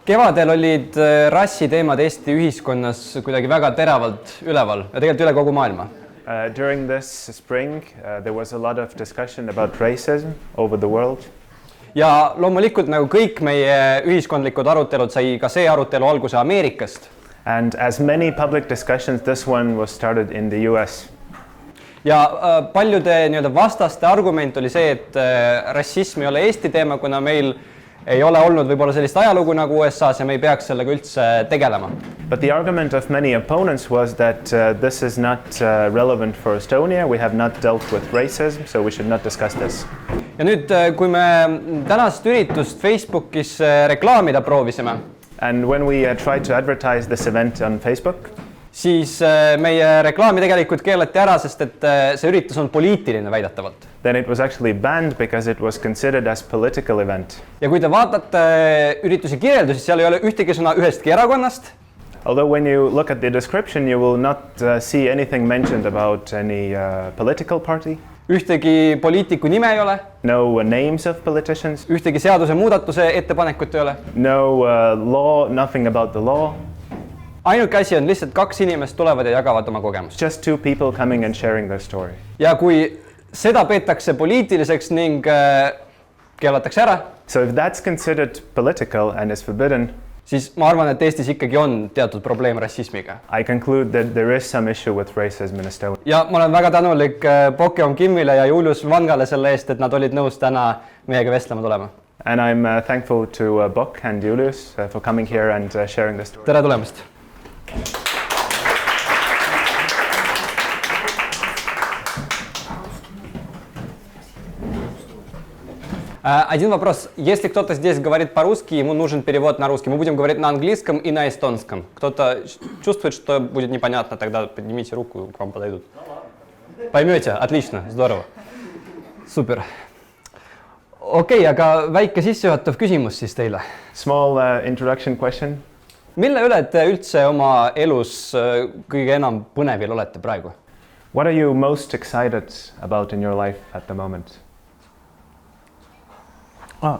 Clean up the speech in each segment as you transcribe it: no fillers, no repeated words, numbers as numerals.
Kevadel olid rassiteemad Eesti ühiskonnas kuidagi väga teravalt üleval ja tegelikult üle kogu maailma. During this spring, there was a lot of discussion about racism over the world. Ja loomulikult nagu kõik meie ühiskondlikud arutelud sai ka see arutelu alguse Ameerikast. And as many public discussions, this one was started in the US. Ja paljude nii-öelda vastaste argument oli see, et rassism ei ole Eesti teema, kuna meil ei ole olnud võib-olla sellist ajalugu nagu USA's ja me ei peaks sellega üldse tegelema. But the argument of many opponents was that this is not relevant for Estonia. We have not dealt with racism, so we should not discuss this. Ja nüüd, kui me tänast üritust Facebookis reklaamida proovisime, and when we tried to advertise this event on Facebook, siis meie reklaami tegelikult keelati ära, sest et see üritus on poliitiline väidetavalt. Then it was actually banned because it was considered as political event. Ja kui te vaatate ürituse kirjeldusi, seal ei ole ühtegi sõna ühestki erakonnast. Although when you look at the description, you will not see anything mentioned about any political party. Ühtegi poliitiku nime ei ole. No names of politicians. Ühtegi seaduse muudatuse ettepanekut ei ole. No law, nothing about the law. Ainuke asi on lihtsalt kaks inimest tulevad ja jagavad oma kogemust. Just two people coming and sharing their story. Ja kui seda peetakse poliitiliseks ning keelatakse ära, so if that's considered political and is forbidden, siis ma arvan, et Eestis ikkagi on teatud probleem rassismiga. I conclude that there is some issue with racism in Estonia. Ja ma olen väga tänulik Pokeon Kimmile ja Julius Vangale selle eest, et nad olid nõus täna meiega vestlema tulema. And I'm thankful to Bok and Julius for coming here and sharing this story. Tere tulemast! Один вопрос. Если кто-то здесь говорит по-русски, ему нужен перевод на русский. Мы будем говорить на английском и на эстонском. Кто-то чувствует, что будет непонятно, тогда поднимите руку, к вам подойдут. Поймете? Отлично, здорово. Супер. Okei, aga väike sissejuhatav küsimus siis teile. Small introduction question. Mille üle te üldse oma elus kõige enam põnevil olete praegu? What are you most excited about in your life at the moment? I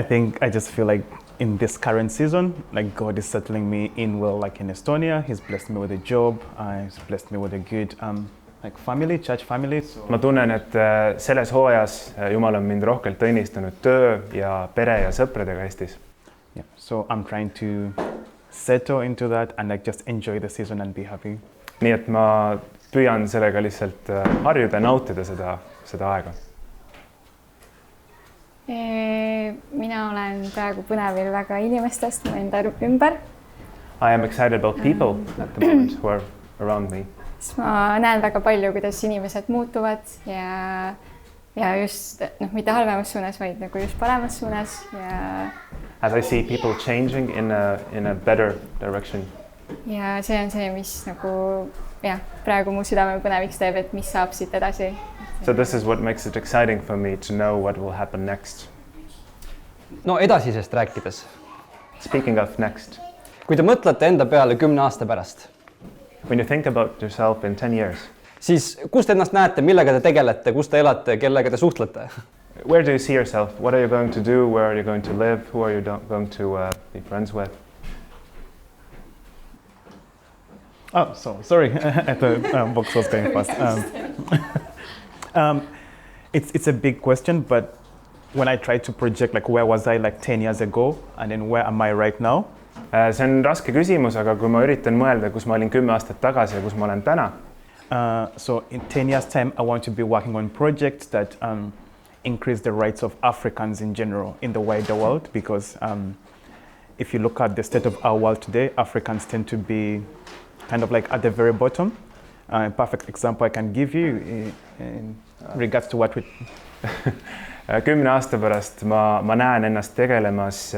think I just feel like in this current season, like God is settling me in well, like in Estonia. He's blessed me with a job. He's blessed me with a good like family, church family. So ma tunnen, et selles hooajas Jumal on mind rohkelt õnnistanud töö ja pere ja sõpradega Eestis. Yeah, so I'm trying to settle into that and like just enjoy the season and be happy. Nii et ma püüan sellega lihtsalt harjuda ja nautida seda aega. Mina olen praegu põnevil väga inimestest enda ümber. I am excited about people at the moment who are around me. Ma näen väga palju, kuidas inimesed muutuvad ja just mitte halvemas suunas, vaid nagu just paremas suunas. As I see people changing in a better direction. Ja see on see, mis nagu praegu mu südame põneviks teeb, et mis saab siit edasi. So this is what makes it exciting for me to know what will happen next. No edasisest rääkides. Speaking of next. Kui te mõtlete enda peale 10 aasta pärast. When you think about yourself in 10 years. Siis kus te ennast näete, millega te tegelete, kus te elate, kellega te suhtlete? Where do you see yourself? What are you going to do? Where are you going to live? Who are you going to be friends with? Oh, sorry. I thought box was going fast. It's a big question, but when I try to project like where was I like 10 years ago and then where am I right now? See on raske küsimus, aga kui ma üritan mõelda, kus ma olin 10 aastat tagasi ja kus ma olen täna. So in 10 years time, I want to be working on projects that increase the rights of Africans in general in the wider world, because if you look at the state of our world today, Africans tend to be kind of like at the very bottom. A perfect example I can give you in regards to what we 10 aasta pärast ma näen ennast tegelemas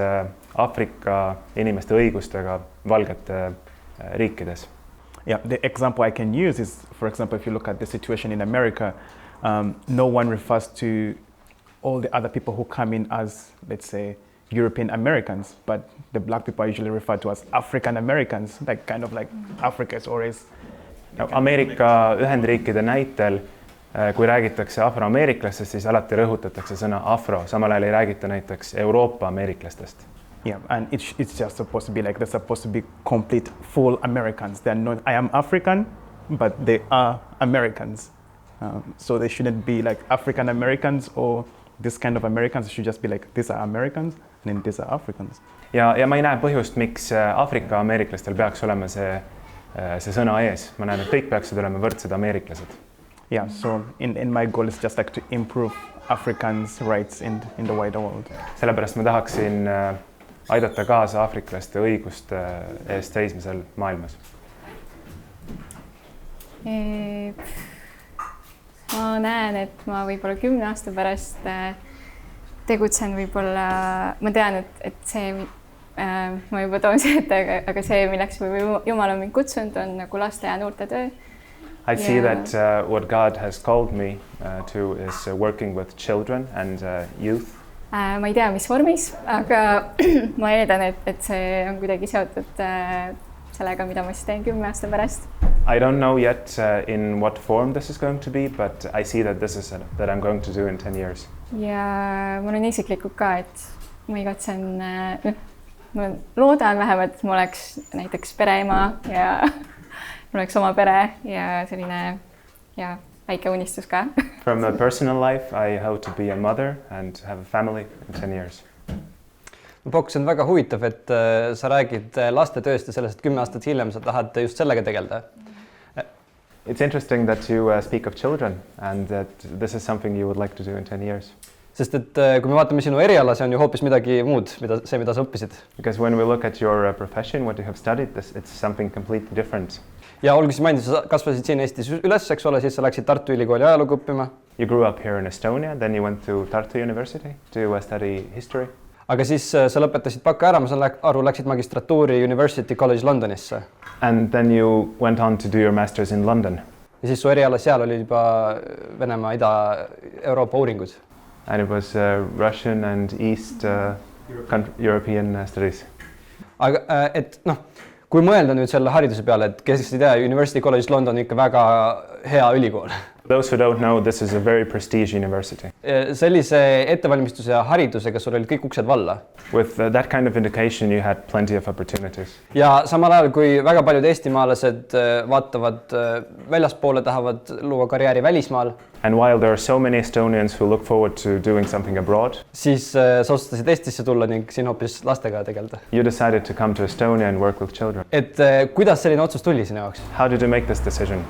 Aafrika inimeste õigustega valgete riikides. Yeah, the example I can use is, for example, if you look at the situation in America, no one refers to all the other people who come in as, let's say, European Americans, but the black people are usually referred to as African Americans, like kind of like Africa is always. Ameerika Ühendriikide näitel Kui räägitakse afroameeriklastest, siis alati rõhutatakse sõna afro, samal ajal ei räägita näiteks Euroopa ameeriklastest. Yeah, and it's just supposed to be like they're supposed to be complete full Americans. They're not. I am African, but they are Americans. So they shouldn't be like African Americans or this kind of Americans. It should just be like these are Americans and then these are Africans. Ja ma ei näe põhjust, miks Aafrika ameeriklastel peaks olema see sõna ees. Ma näen, et kõik peaksid olema võrdsed ameeriklased. Yeah, so in my goal is just like to improve Africans' rights in the wider world. Sellepärast ma tahaksin aidata kaasa aafriklaste õiguste eest seismisel maailmas. Ma näen, et ma võib-olla 10 aasta pärast tegutsen võib-olla, ma tean, et see, ma juba toon see ette, aga see, milleks Jumal on mind kutsunud, on nagu laste ja noorte töö. I see that what God has called me to is working with children and youth. Ma ei tea, mis vormis, aga ma eeldan, et see on kuidagi seotud sellega, mida ma siis teen 10 aasta pärast. I don't know yet in what form this is going to be, but I see that this is that I'm going to do in 10 years. Ja mul on isiklikult ka, et ma igatsen, ma loodan vähemalt, et ma oleks näiteks pereema ja mul oleks oma pere ja selline väike unistus ka. From a personal life, I hope to be a mother and have a family in 10 years. Fokus on väga huvitav, et sa räägid laste tööst ja sellest, et 10 aastat hiljem sa tahad just sellega tegeleda. It's interesting that you speak of children and that this is something you would like to do in 10 years. Sest et kui me vaatame sinu eriala, see on ju hoopis midagi muud, mida sa õppisid. Because when we look at your profession, what you have studied, it's something completely different. Ja olgu siis mainitud, sa kasvasid siin Eestis üles, eks ole, siis sa läksid Tartu Ülikooli ajalugu õppima. You grew up here in Estonia, then you went to Tartu University to study history. Aga siis sa lõpetasid baka ära, ma saan aru, läksid magistratuuri University College Londonisse. And then you went on to do your masters in London. Ja siis su eriala seal oli juba Venemaa, Ida-Euroopa uuringud. And it was Russian and East European studies. Aga et kui mõelda nüüd selle hariduse peale, et kes ei tea, University College London on ikka väga hea ülikool. Those who don't know, this is a very prestige university. Sellise ettevalmistuse ja haridusega sul olid kõik uksed valla. With that kind of education, you had plenty of opportunities. Ja samal ajal, kui väga paljud eestimaalased vaatavad väljaspoole, tahavad luua karjääri välismaal. And while there are so many Estonians who look forward to doing something abroad, siis sa otsustasid Eestisse tulla ning siin hoopis lastega tegeleda. You decided to come to Estonia and work with children. Et kuidas selline otsus tuli sinu jaoks? How did you make this decision?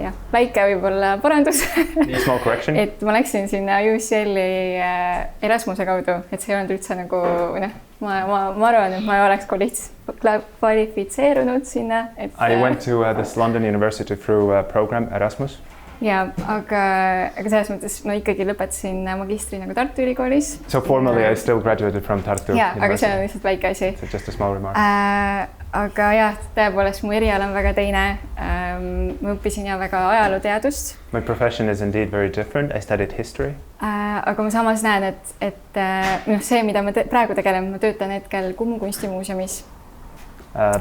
Jah, väike võib-olla parandus. Small correction. Et ma läksin sinna UCL-i Erasmuse kaudu, et see ei olnud üldse nagu, ma arvan, et ma ei oleks kvalifitseerunud sinna. I went to this London University through a program Erasmus. Ja, aga selles mõttes ma ikkagi lõpetasin magistri nagu Tartu Ülikoolis. So formally I still graduated from Tartu University. Aga see on lihtsalt väike asi. So just a small remark. Aga jah, tõepoolest mu eriala on väga teine. Ma õppisin väga ajalooteadust. My profession is indeed very different. I studied history. Aga ma samas näen, et see, mida ma praegu tegelen, ma töötan hetkel Kumu kunstimuuseumis.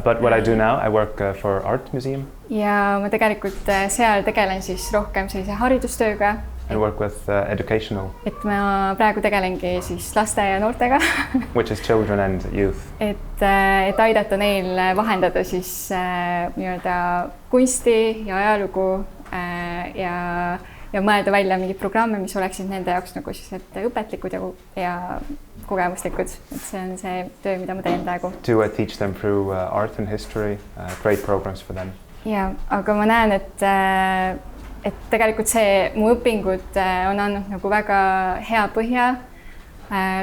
But what I do now, I work for Art Museum. Ja ma tegelikult seal tegelen siis rohkem sellise haridustööga. And work with educational. Et ma praegu tegelengi siis laste ja noortega. Which is children and youth. Et aidata neil vahendada siis nii-öelda kunsti ja ajalugu ja mõelda välja mingid programme, mis oleksid nende jaoks nagu siis õpetlikud ja kogemuslikud. Et see on see töö, mida ma teen praegu. To teach them through art and history, great programs for them. Ja, aga ma näen, et tegelikult see mu õpingud on andnud nagu väga hea põhja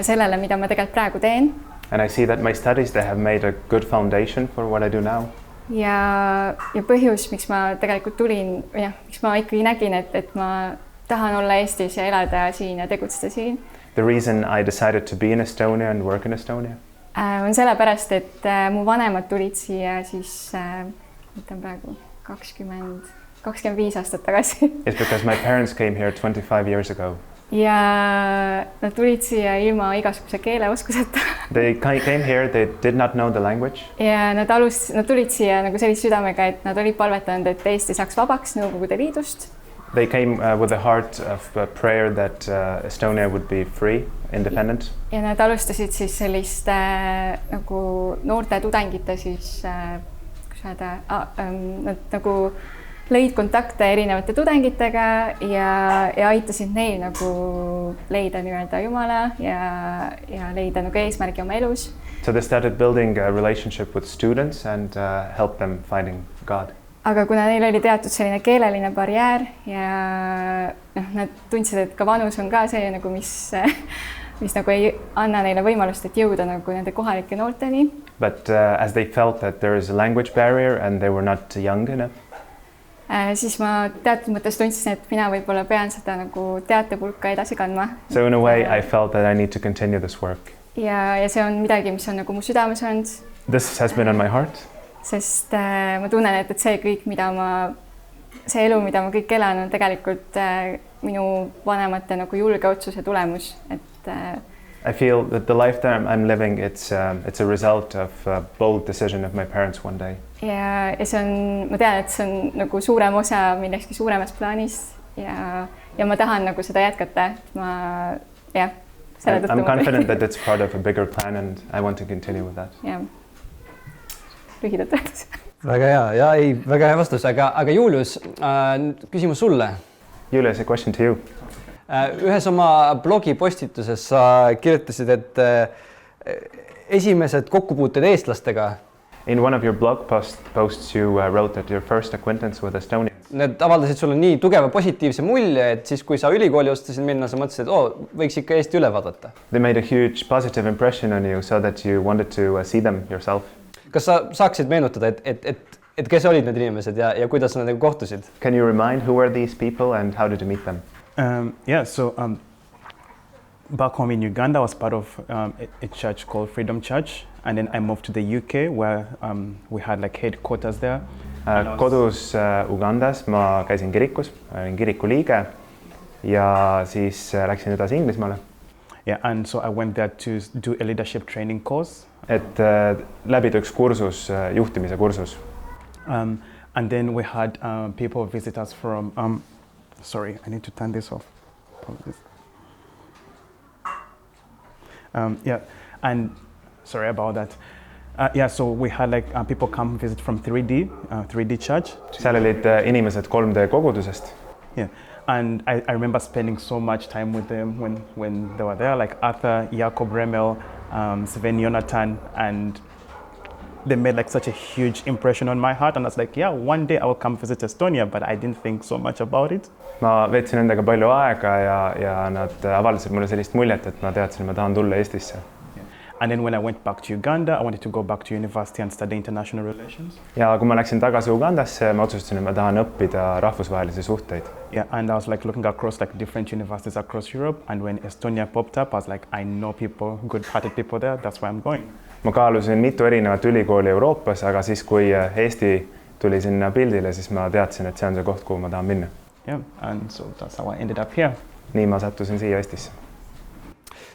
sellele, mida ma tegelikult praegu teen. And I see that my studies, they have made a good foundation for what I do now. Ja põhjus, miks ma tegelikult tulin, miks ma ikkagi nägin, et ma tahan olla Eestis ja elada siin ja tegutseda siin. The reason I decided to be in Estonia and work in Estonia on sellepärast, et mu vanemad tulid siia siis, mõtlen praegu, 25 aastat tagasi. It's because my parents came here 25 years ago. Ja nad tulid siia ilma igasuguse keeleoskuseta. They came here, they did not know the language. Ja nad tulid siia nagu sellise südamega, et nad olid palvetanud, et Eesti saaks vabaks Nõukogude Liidust. They came with a heart of prayer that Estonia would be free, independent. Ja nad alustasid siis selliste nagu noorte tudengite siis, kuidas öelda, nad nagu lõid kontakte erinevate tudengitega ja aitasid neil nagu leida nii-öelda Jumala ja leida nagu eesmärgi oma elus. So they started building a relationship with students and help them finding God. Aga kuna neil oli teatud selline keeleline barjäär ja nad tundsid, et ka vanus on ka see nagu, mis nagu ei anna neile võimalust, et jõuda nagu nende kohalike noorteni. But as they felt that there is a language barrier and they were not young enough. Siis ma teatud mõttes tundsin, et mina võib-olla pean seda nagu teatepulka edasi kandma. So in a way I felt that I need to continue this work. Ja see on midagi, mis on nagu mu südames olnud. This has been on my heart. Sest ma tunnen, et see kõik, see elu, mida ma kõik elan, on tegelikult minu vanemate nagu julge otsuse tulemus. I feel that the lifetime I'm living, it's a result of a bold decision of my parents one day. Ja see on, ma tean, et see on nagu suurem osa millekski suuremas plaanis ja ma tahan nagu seda jätkata. I'm confident that it's part of a bigger plan and I want to continue with that. Yeah. Lühidalt rääkis. Väga hea, ja ei, väga hea vastus, aga Julius, küsimus sulle. Julius, a question to you. Ühes oma blogi postituses sa kirjutasid, et esimesed kokkupuuted eestlastega. In one of your blog posts you wrote that your first acquaintance with Estonia. Need avaldasid sulle nii tugeva positiivse mulje, et siis kui sa ülikooli ostasid minna, sa mõtlesid, et võiks ikka Eesti üle vaadata. They made a huge positive impression on you so that you wanted to see them yourself. Kas sa saaksid meenutada, et kes olid need inimesed ja kuidas sa nendega kohtusid? Can you remind who were these people and how did you meet them? So back home in Uganda, I was part of a church called Freedom Church, and then I moved to the UK where we had like headquarters there. Kodus Ugandas ma käisin kirikus, olin kiriku liige ja siis läksin edasi Inglismaale. Yeah, and so I went there to do a leadership training course. Et läbida üks kursus, juhtimise kursus. And then we had people visit us from, sorry, I need to turn this off. Yeah, and sorry about that. So we had like people come visit from 3D church. Seal olid inimesed 3D kogudusest. Yeah, and I remember spending so much time with them when they were there, like Arthur, Jakob Remel, Sven Jonathan, and they made like such a huge impression on my heart. And I was like, yeah, one day I will come visit Estonia, but I didn't think so much about it. Ma veetsin nendega palju aega ja nad avaldasid mulle sellist muljet, et ma teadsin, et ma tahan tulla Eestisse. And then when I went back to Uganda, I wanted to go back to university and study international relations. Ja kui ma läksin tagasi Ugandasse, ma otsustasin, et ma tahan õppida rahvusvahelisi suhteid. Yeah, and I was like looking across like different universities across Europe, and when Estonia popped up, I was like, I know people, good-hearted people there, that's why I'm going. Ma kaalusin mitu erinevat ülikooli Euroopas, aga siis kui Eesti tuli sinna pildile, siis ma teadsin, et see on see koht, kuhu ma tahan minna. Yeah, and so that's how I ended up here. Nii ma sattusin siia Eestisse.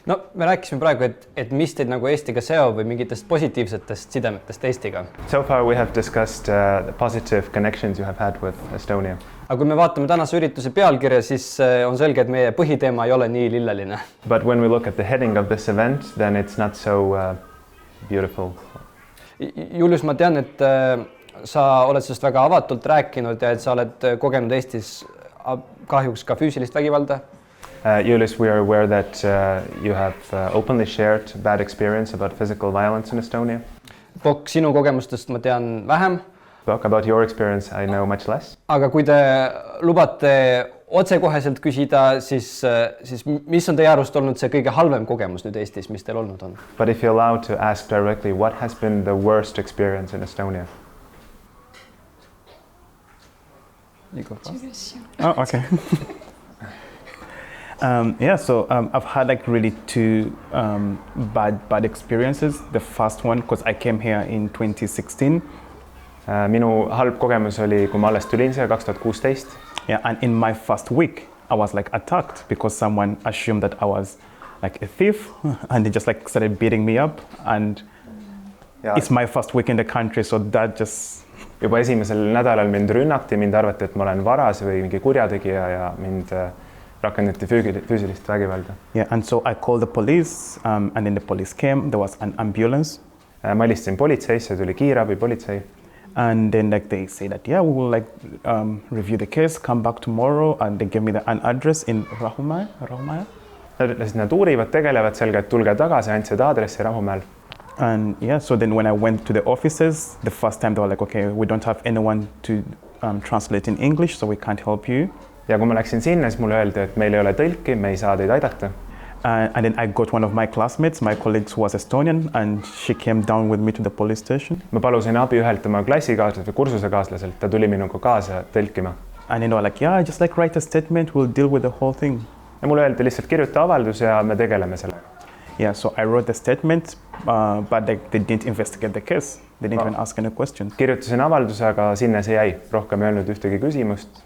No, me rääkisime praegu, et mis teid nagu Eestiga seob või mingitest positiivsetest sidemetest Eestiga. So far we have discussed the positive connections you have had with Estonia. Aga kui me vaatame tänase ürituse pealkirja, siis on selge, et meie põhiteema ei ole nii lilleline. But when we look at the heading of this event, then it's not so beautiful. Julius, ma tean, et sa oled sellest väga avatult rääkinud ja et sa oled kogenud Eestis kahjuks ka füüsilist vägivalda. Julius, we are aware that you have openly shared bad experience about physical violence in Estonia. Pok, sinu kogemustest ma tean vähem. About your experience, I know much less. Aga kui te lubate otsekoheselt küsida, siis mis on teie arust olnud see kõige halvem kogemus nüüd Eestis, mis teil olnud on? But if you're allowed to ask directly, what has been the worst experience in Estonia? You go first. Oh, okay. I've had like really two bad experiences. The first one, because I came here in 2016. Minu halb kogemus oli, kui ma alles tulin siia 2016. Yeah, and in my first week, I was like attacked because someone assumed that I was like a thief, and they just like started beating me up. And it's my first week in the country, so that just. juba esimesel nädalal mind rünnati, mind arvati, et ma olen varas või mingi kurjategija ja mind rakendati füüsilist vägivalda. Yeah, and so I called the police and then the police came, there was an ambulance. Ma helistasin politseisse, tuli kiirabi, politsei. And then like they say that, yeah, we will like review the case, come back tomorrow, and they gave me an address in Rahumäe. Nad ütlesid, nad uurivad, tegelevad sellega, et tulge tagasi, andsid aadressi Rahumäel. And yeah, so then when I went to the offices, the first time they were like, okay, we don't have anyone to translate in English, so we can't help you. Ja kui ma läksin sinna, siis mulle öeldi, et meil ei ole tõlki, me ei saa teid aidata. And then I got one of my classmates, my colleague who was Estonian, and she came down with me to the police station. Ma palusin abi ühelt oma klassikaaslasest või kursusekaaslasest, ta tuli minuga kaasa tõlkima. And then they were like, yeah, just like write a statement, we'll deal with the whole thing. Ja mulle öeldi lihtsalt kirjuta avaldus ja me tegeleme sellega. Yeah, so I wrote the statement, but they didn't investigate the case. They didn't even ask any questions. Kirjutasin avalduse, aga sinna see jäi. Rohkem ei olnud ühtegi küsimust.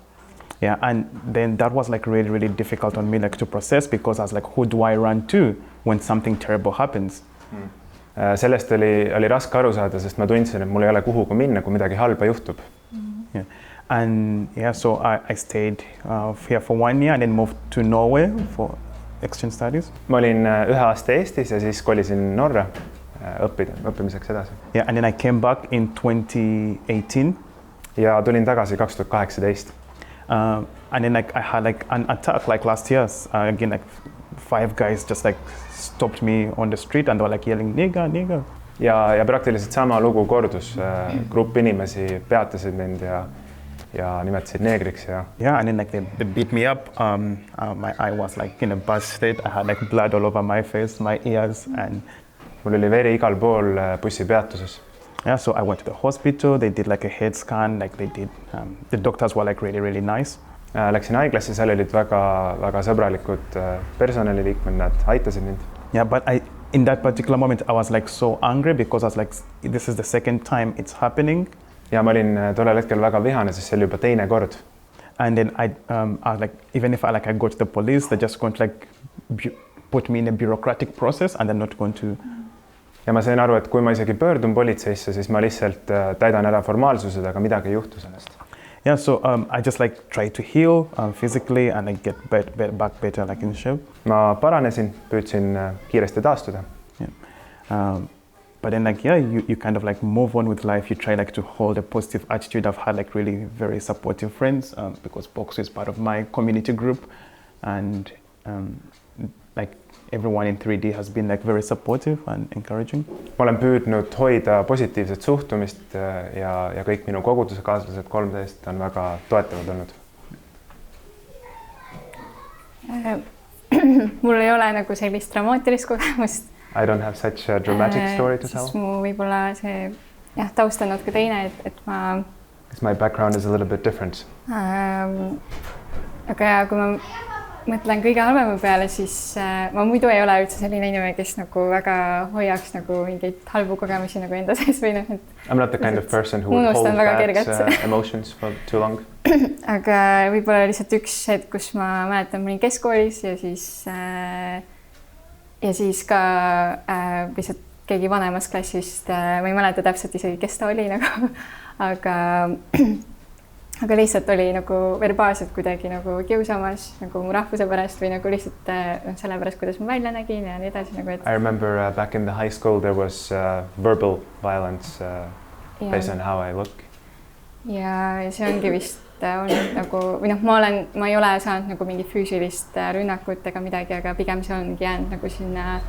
Yeah, and then that was like really, really difficult on me like to process because I was like, who do I run to when something terrible happens? Sellest oli raske aru saada, sest ma tundsin, et mul ei ole kuhugi minna, kui midagi halba juhtub. Yeah. And yeah, so I stayed here for 1 year and then moved to Norway for exchange studies. Ma olin 1 aasta Eestis ja siis kolisin Norra õppimiseks edasi. Yeah, and then I came back in 2018. Ja tulin tagasi 2018. And then like I had like an attack like last year. Again, like 5 guys just like stopped me on the street and they were like yelling nigga, nigga. Ja praktiliselt sama lugu kordus. Grupp inimesi peatasid mind ja nimetasid neegriks ja. Yeah, and then like they beat me up. My eye was like in a bad state. I had like blood all over my face, my ears, and mul oli veri igal pool bussipeatuses. Yeah, so I went to the hospital. They did like a head scan, like they did. The doctors were like really, really nice. Läksin haiglasse, seal olid väga sõbralikud personaliliikmed, nad aitasid mind. Yeah, but in that particular moment, I was like so angry because I was like, this is the second time it's happening. Ja ma olin tollel hetkel väga vihane, sest see oli juba teine kord. And then I was like, even if I go to the police, they're just going to like put me in a bureaucratic process and they're not going to. Ja ma sain aru, et kui ma isegi pöördun politseisse, siis ma lihtsalt täidan ära formaalsused, aga midagi ei juhtu sellest. Yeah, so I just like try to heal physically and like get back better like in shape. Ma paranesin, püüdsin kiiresti taastuda. Yeah. But then like, yeah, you kind of like move on with life. You try like to hold a positive attitude. I've had like really very supportive friends because Box is part of my community group. And like everyone in 3D has been like very supportive and encouraging. Ma olen püüdnud hoida positiivset suhtumist ja kõik minu koguduse kaaslased 3D-st on väga toetavad olnud. Mul ei ole nagu sellist dramaatilist kogemust. I don't have such a dramatic story to tell. Mu võib-olla see taust on natuke teine, et ma. My background is a little bit different. Aga ja, kui ma mõtlen kõige halvema peale, siis ma muidu ei ole üldse selline inimene, kes nagu väga hoiaks nagu mingeid halbu kogemusi nagu enda sees või noh, et. I'm not the kind of person who would hold bad emotions for too long. Aga võib-olla lihtsalt üks hetk, kus ma mäletan, ma olin keskkoolis ja siis ka lihtsalt keegi vanemast klassist, ma ei mäleta täpselt isegi, kes ta oli nagu, aga lihtsalt oli nagu verbaalselt kuidagi nagu kiusamas nagu mu rahvuse pärast või nagu lihtsalt selle pärast, kuidas ma välja nägin ja nii edasi nagu, et. I remember back in the high school there was verbal violence based on how I look. Ja see ongi vist olnud nagu, või noh, ma ei ole saanud nagu mingi füüsilist rünnakut ega midagi, aga pigem see ongi jäänud nagu sinna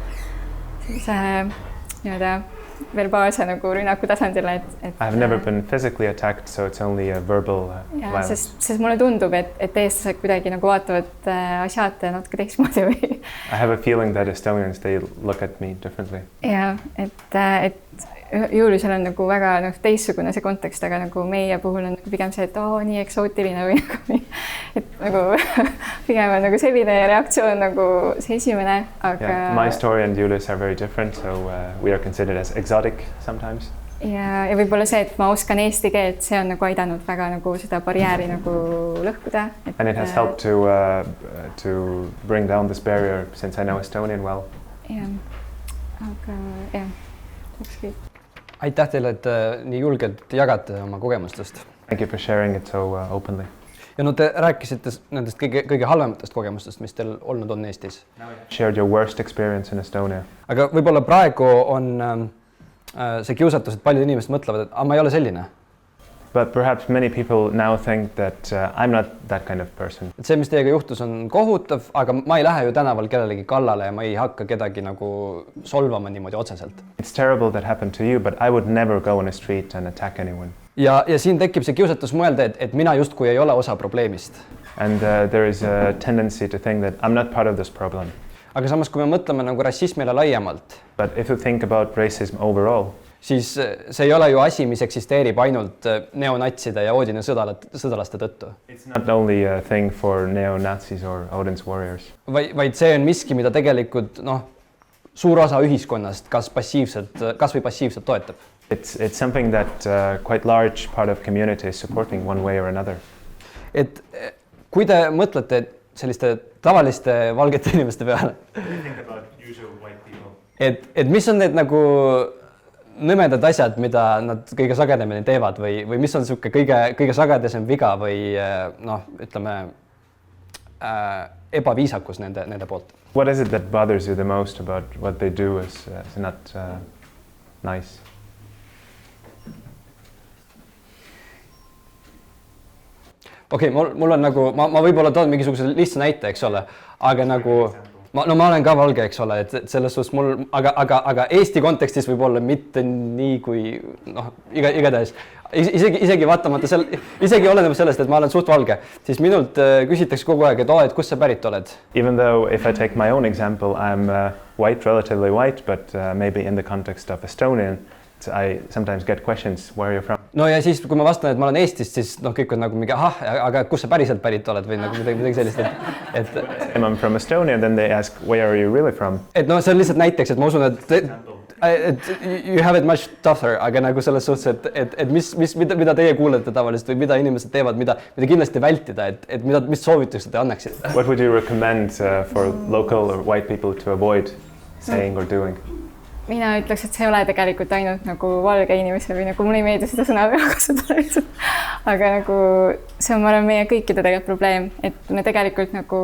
nii-öelda verbaalse nagu rünnaku tasandile, et. I have never been physically attacked, so it's only a verbal violence. Sest mulle tundub, et eestlased kuidagi nagu vaatavad asjad natuke teistmoodi või. I have a feeling that Estonians, they look at me differently. Ja, et juulisel on nagu väga teistsugune see kontekst, aga nagu meie puhul on nagu pigem see, et nii eksootiline või nagu, et nagu pigem on nagu selline reaktsioon nagu see esimene, aga. Yeah, my story and Julius are very different, so we are considered as exotic sometimes. Ja võib-olla see, et ma oskan eesti keelt, see on nagu aidanud väga nagu seda barjääri nagu lõhkuda. And it has helped to bring down this barrier since I know Estonian well. Ja, aga jah, ükski. aitäh teile, et nii julgelt jagate oma kogemustest. Thank you for sharing it so openly. Ja no te rääkisite nendest kõige halvematest kogemustest, mis teil olnud on Eestis. Shared your worst experience in Estonia. Aga võib-olla praegu on see kiusatus, et paljud inimesed mõtlevad, et ma ei ole selline. But perhaps many people now think that I'm not that kind of person. Et see, mis teiega juhtus, on kohutav, aga ma ei lähe ju tänaval kellelegi kallale ja ma ei hakka kedagi nagu solvama niimoodi otseselt. It's terrible that happened to you, but I would never go on a street and attack anyone. Ja siin tekib see kiusatus mõelda, et mina justkui ei ole osa probleemist. And there is a tendency to think that I'm not part of this problem. Aga samas, kui me mõtleme nagu rassismile laiemalt, But if you think about racism overall, siis see ei ole ju asi, mis eksisteerib ainult neonatside ja Oodini sõdalaste tõttu. it's not only a thing for neo-Nazis or Odin's warriors. Vaid see on miski, mida tegelikult suur osa ühiskonnast kas või passiivselt toetab. It's something that quite large part of community is supporting one way or another. Et kui te mõtlete selliste tavaliste valgete inimeste peale, et mis on need nagu nõmedad asjad, mida nad kõige sagedamini teevad või mis on sihuke kõige sagedasem viga või ütleme ebaviisakus nende poolt? What is it that bothers you the most about what they do is not nice? Okei, mul on nagu, ma võib-olla toon mingisuguse lihtsa näite, eks ole, aga nagu ma olen ka valge, eks ole, et selles suhtes mul, aga Eesti kontekstis võib-olla mitte nii kui igatahes. Isegi vaatamata isegi oleneb sellest, et ma olen suht valge, siis minult küsitakse kogu aeg, et kus sa pärit oled? Even though if I take my own example, I'm white, relatively white, but maybe in the context of Estonian, I sometimes get questions, where are you from? No ja siis, kui ma vastan, et ma olen Eestist, siis kõik on nagu mingi, aga kus sa päriselt pärit oled või nagu midagi sellist, et I'm from Estonia, then they ask, where are you really from? Et see on lihtsalt näiteks, et ma usun, et you have it much tougher, aga nagu selles suhtes, et mida teie kuulete tavaliselt või mida inimesed teevad, mida kindlasti vältida, et mis soovitused te annaksite? What would you recommend for local or white people to avoid saying or doing? Mina ütleks, et see ei ole tegelikult ainult nagu valge inimese või nagu mulle ei meeldi seda sõna kasutada lihtsalt. Aga nagu see on, ma arvan, meie kõikide tegelikult probleem, et me tegelikult nagu,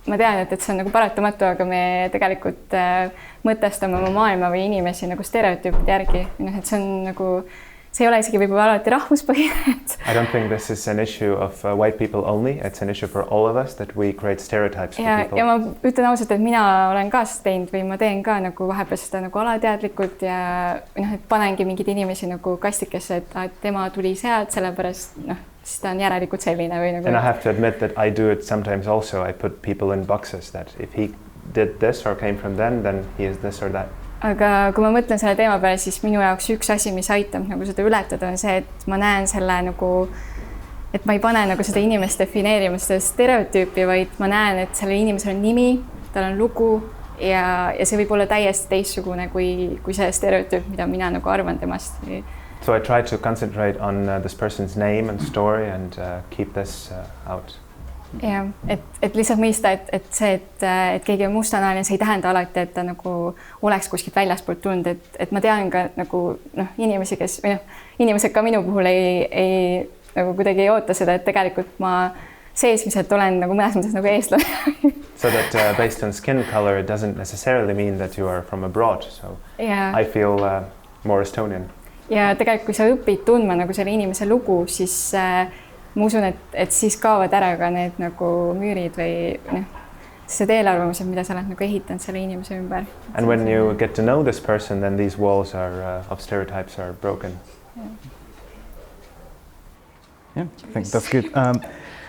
ma tean, et see on nagu paratamatu, aga me tegelikult mõtestame oma maailma või inimesi nagu stereotüüpide järgi. Et see on nagu, see ei ole isegi võib-olla alati rahvuspõhine. I don't think this is an issue of white people only. It's an issue for all of us that we create stereotypes for people. Ja ma ütlen ausalt, et mina olen ka teinud või ma teen ka nagu vahepeal seda nagu alateadlikult ja et panengi mingeid inimesi nagu kastikesse, et tema tuli sealt, sellepärast siis ta on järelikult selline või nagu. And I have to admit that I do it sometimes also. I put people in boxes that if he did this or came from then he is this or that. Aga kui ma mõtlen selle teema peale, siis minu jaoks üks asi, mis aitab nagu seda ületada, on see, et ma näen selle nagu, et ma ei pane nagu seda inimest defineerima seda stereotüüpi, vaid ma näen, et sellel inimesel on nimi, tal on lugu ja see võib olla täiesti teistsugune kui see stereotüüp, mida mina nagu arvan temast. So I try to concentrate on this person's name and story and keep this out. Ja, et lihtsalt mõista, et see, et keegi on mustanahaline, see ei tähenda alati, et ta nagu oleks kuskilt väljaspoolt tulnud, et ma tean ka nagu inimesi, kes või inimesed ka minu puhul ei nagu kuidagi ei oota seda, et tegelikult ma seesmiselt olen nagu mõnes mõttes nagu eestlane. So that based on skin color, it doesn't necessarily mean that you are from abroad. So I feel more Estonian. Ja tegelikult, kui sa õpid tundma nagu selle inimese lugu, siis ma usun, et siis kaovad ära ka need nagu müürid või see eelarvamused, mida sa oled nagu ehitanud selle inimese ümber. And when you get to know this person, then these walls of stereotypes are broken. Yeah, I think that's good.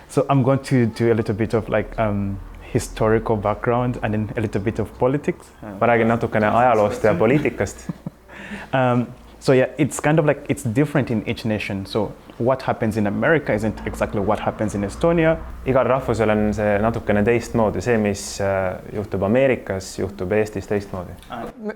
So I'm going to do a little bit of like historical background and then a little bit of politics. Ma räägin natukene ajaloost ja poliitikast. So yeah, it's kind of like it's different in each nation. So what happens in America isn't exactly what happens in Estonia. Igal rahvusel on see natukene teistmoodi. See, mis juhtub Ameerikas, juhtub Eestis teistmoodi.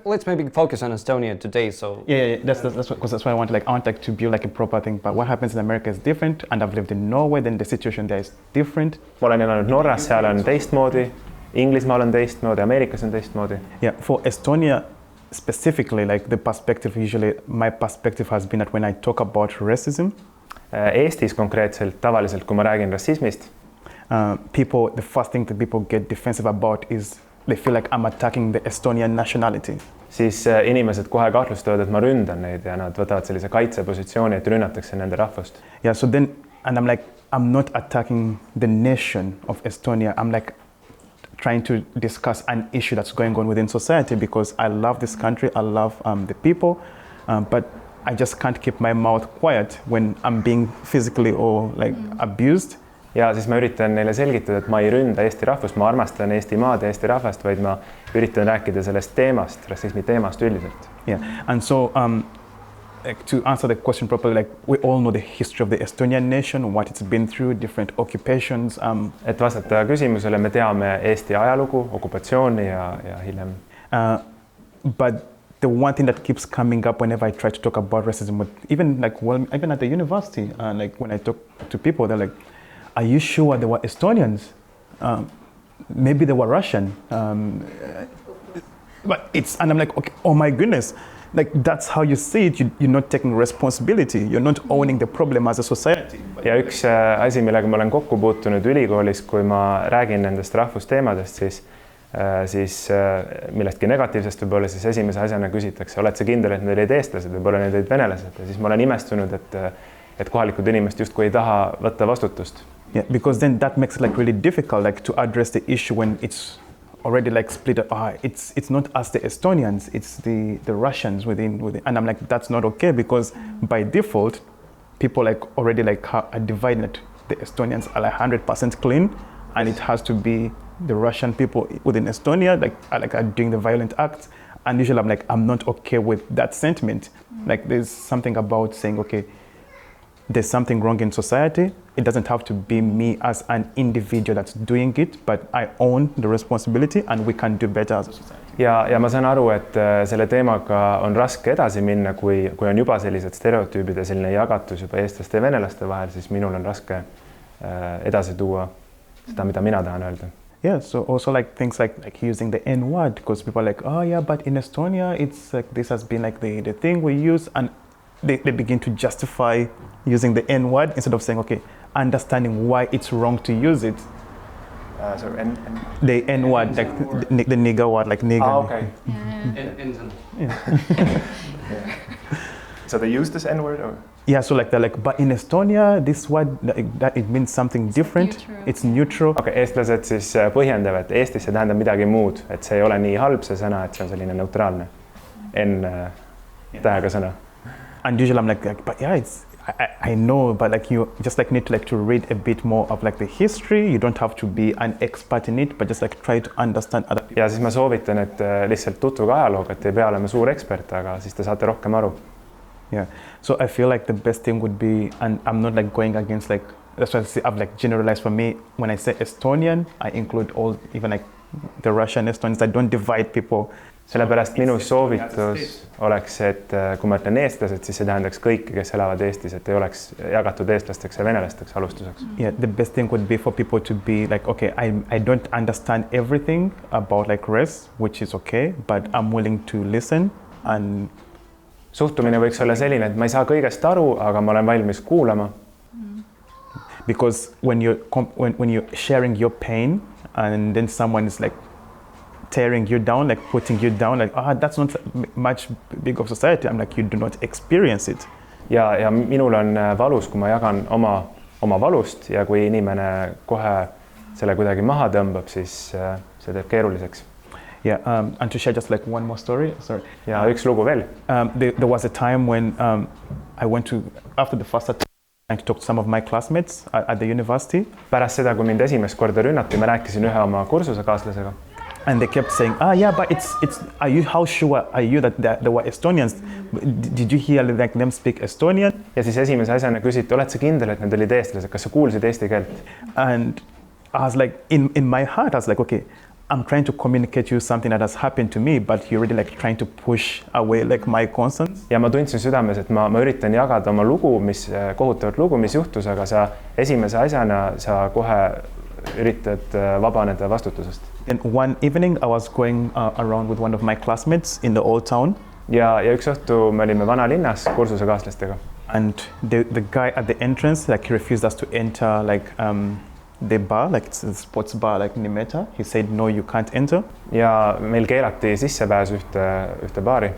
Let's maybe focus on Estonia today. So yeah, that's why I want to build like a proper thing. But what happens in America is different, and I've lived in Norway. Then the situation there is different. Ma olen elanud Norras, seal on teistmoodi. Inglismaal on teistmoodi, Ameerikas on teistmoodi. Yeah, for Estonia, specifically, like the perspective, usually my perspective has been that when I talk about racism, Eestis konkreetselt tavaliselt, kui ma räägin rassismist, people, the first thing that people get defensive about is they feel like I'm attacking the Estonian nationality. siis inimesed kohe kahtlustavad, et ma ründan neid ja nad võtavad sellise kaitsepositsiooni, et rünnatakse nende rahvust. Yeah, so then, and I'm like, I'm not attacking the nation of Estonia. I'm like trying to discuss an issue that's going on within society because I love this country, I love the people, but I just can't keep my mouth quiet when I'm being physically or like abused. Ja siis ma üritan neile selgitada, et ma ei ründa Eesti rahvust, ma armastan Eesti maad ja Eesti rahvast, vaid ma üritan rääkida sellest teemast, rassismi teemast üldiselt. Yeah, and so like to answer the question properly, like we all know the history of the Estonian nation, what it's been through, different occupations. Et vastata küsimusele, me teame Eesti ajalugu, okupatsiooni ja hiljem. But the one thing that keeps coming up whenever I try to talk about racism, even like even at the university, like when I talk to people, they're like, "Are you sure they were Estonians? Maybe they were Russian." But it's, and I'm like, okay, oh my goodness, like that's how you see it. You're not taking responsibility. You're not owning the problem as a society. Ja üks asi, millega ma olen kokku puutunud ülikoolis, kui ma räägin nendest rahvusteemadest, siis millestki negatiivsest võib-olla, siis esimese asjana küsitakse, oled sa kindel, et need olid eestlased, võib-olla need olid venelased, ja siis ma olen imestunud, et kohalikud inimesed justkui ei taha võtta vastutust. Yeah, because then that makes it like really difficult, like to address the issue when it's already like split. It's not us the Estonians, it's the Russians within, and I'm like, that's not okay because by default, people like already like are divided. The Estonians are like 100% clean, and it has to be the Russian people within Estonia like are doing the violent acts. And usually I'm like, I'm not okay with that sentiment. Like there's something about saying, okay, there's something wrong in society. It doesn't have to be me as an individual that's doing it, but I own the responsibility and we can do better as a society. Ja ma saan aru, et selle teemaga on raske edasi minna, kui on juba sellised stereotüübid ja selline jagatus juba eestlaste ja venelaste vahel, siis minul on raske edasi tuua seda, mida mina tahan öelda. Yeah, so also like things like using the N word, because people are like, oh yeah, but in Estonia, it's like this has been like the thing we use, and they begin to justify using the N word instead of saying, okay, understanding why it's wrong to use it. The N word, like the nigger word, like nigger. Ah, okay. Yeah. So they use this N word? Or? Yeah, so like they're like, but in Estonia, this word, that it means something different. It's neutral. Okay, eestlased siis põhjendavad, et Eestis see tähendab midagi muud, et see ei ole nii halb see sõna, et see on selline neutraalne N tähega sõna. And usually I'm like, but yeah, I know, but like you just like need to read a bit more of like the history. You don't have to be an expert in it, but just like try to understand other people. Ja siis ma soovitan, et lihtsalt tutvuge ajalooga, et ei pea olema suur ekspert, aga siis te saate rohkem aru. Yeah, so I feel like the best thing would be, and I'm not like going against like, that's why I say I've like generalized for me. When I say Estonian, I include all, even like the Russian Estonians. I don't divide people. Sellepärast minu soovitus oleks, et kui ma ütlen eestlased, siis see tähendaks kõiki, kes elavad Eestis, et ei oleks jagatud eestlasteks ja venelasteks alustuseks. Yeah, the best thing would be for people to be like, okay, I don't understand everything about like race, which is okay, but I'm willing to listen and suhtumine võiks olla selline, et ma ei saa kõigest aru, aga ma olen valmis kuulama. Because when you're sharing your pain and then someone is like tearing you down, like putting you down, like, that's not much big of society. I'm like, you do not experience it. Ja minul on valus, kui ma jagan oma valust ja kui inimene kohe selle kuidagi maha tõmbab, siis see teeb keeruliseks. Yeah, and to share just like one more story. Sorry. Ja üks lugu veel. There was a time when I went to, after the first attack, I talked to some of my classmates at the university. Pärast seda, kui mind esimest korda rünnati, ma rääkisin ühe oma kursusekaaslasega. And they kept saying, yeah, but are you, how sure are you that there were Estonians? Did you hear like them speak Estonian? Ja siis esimese asjana küsiti, oled sa kindel, et need olid eestlased, kas sa kuulsid eesti keelt? And I was like, in my heart, I was like, okay, I'm trying to communicate you something that has happened to me, but you're really like trying to push away like my concerns. Ja ma tundsin südames, et ma üritan jagada oma lugu, kohutavat lugu, mis juhtus, aga sa esimese asjana sa kohe üritad vabaneda vastutusest. And one evening I was going around with one of my classmates in the old town. Ja üks õhtu me olime vanalinnas kursusekaaslastega. And the guy at the entrance, like he refused us to enter like the bar, like it's a sports bar like Nimeta. He said, no, you can't enter. Ja meil keelati sissepääs ühte baari.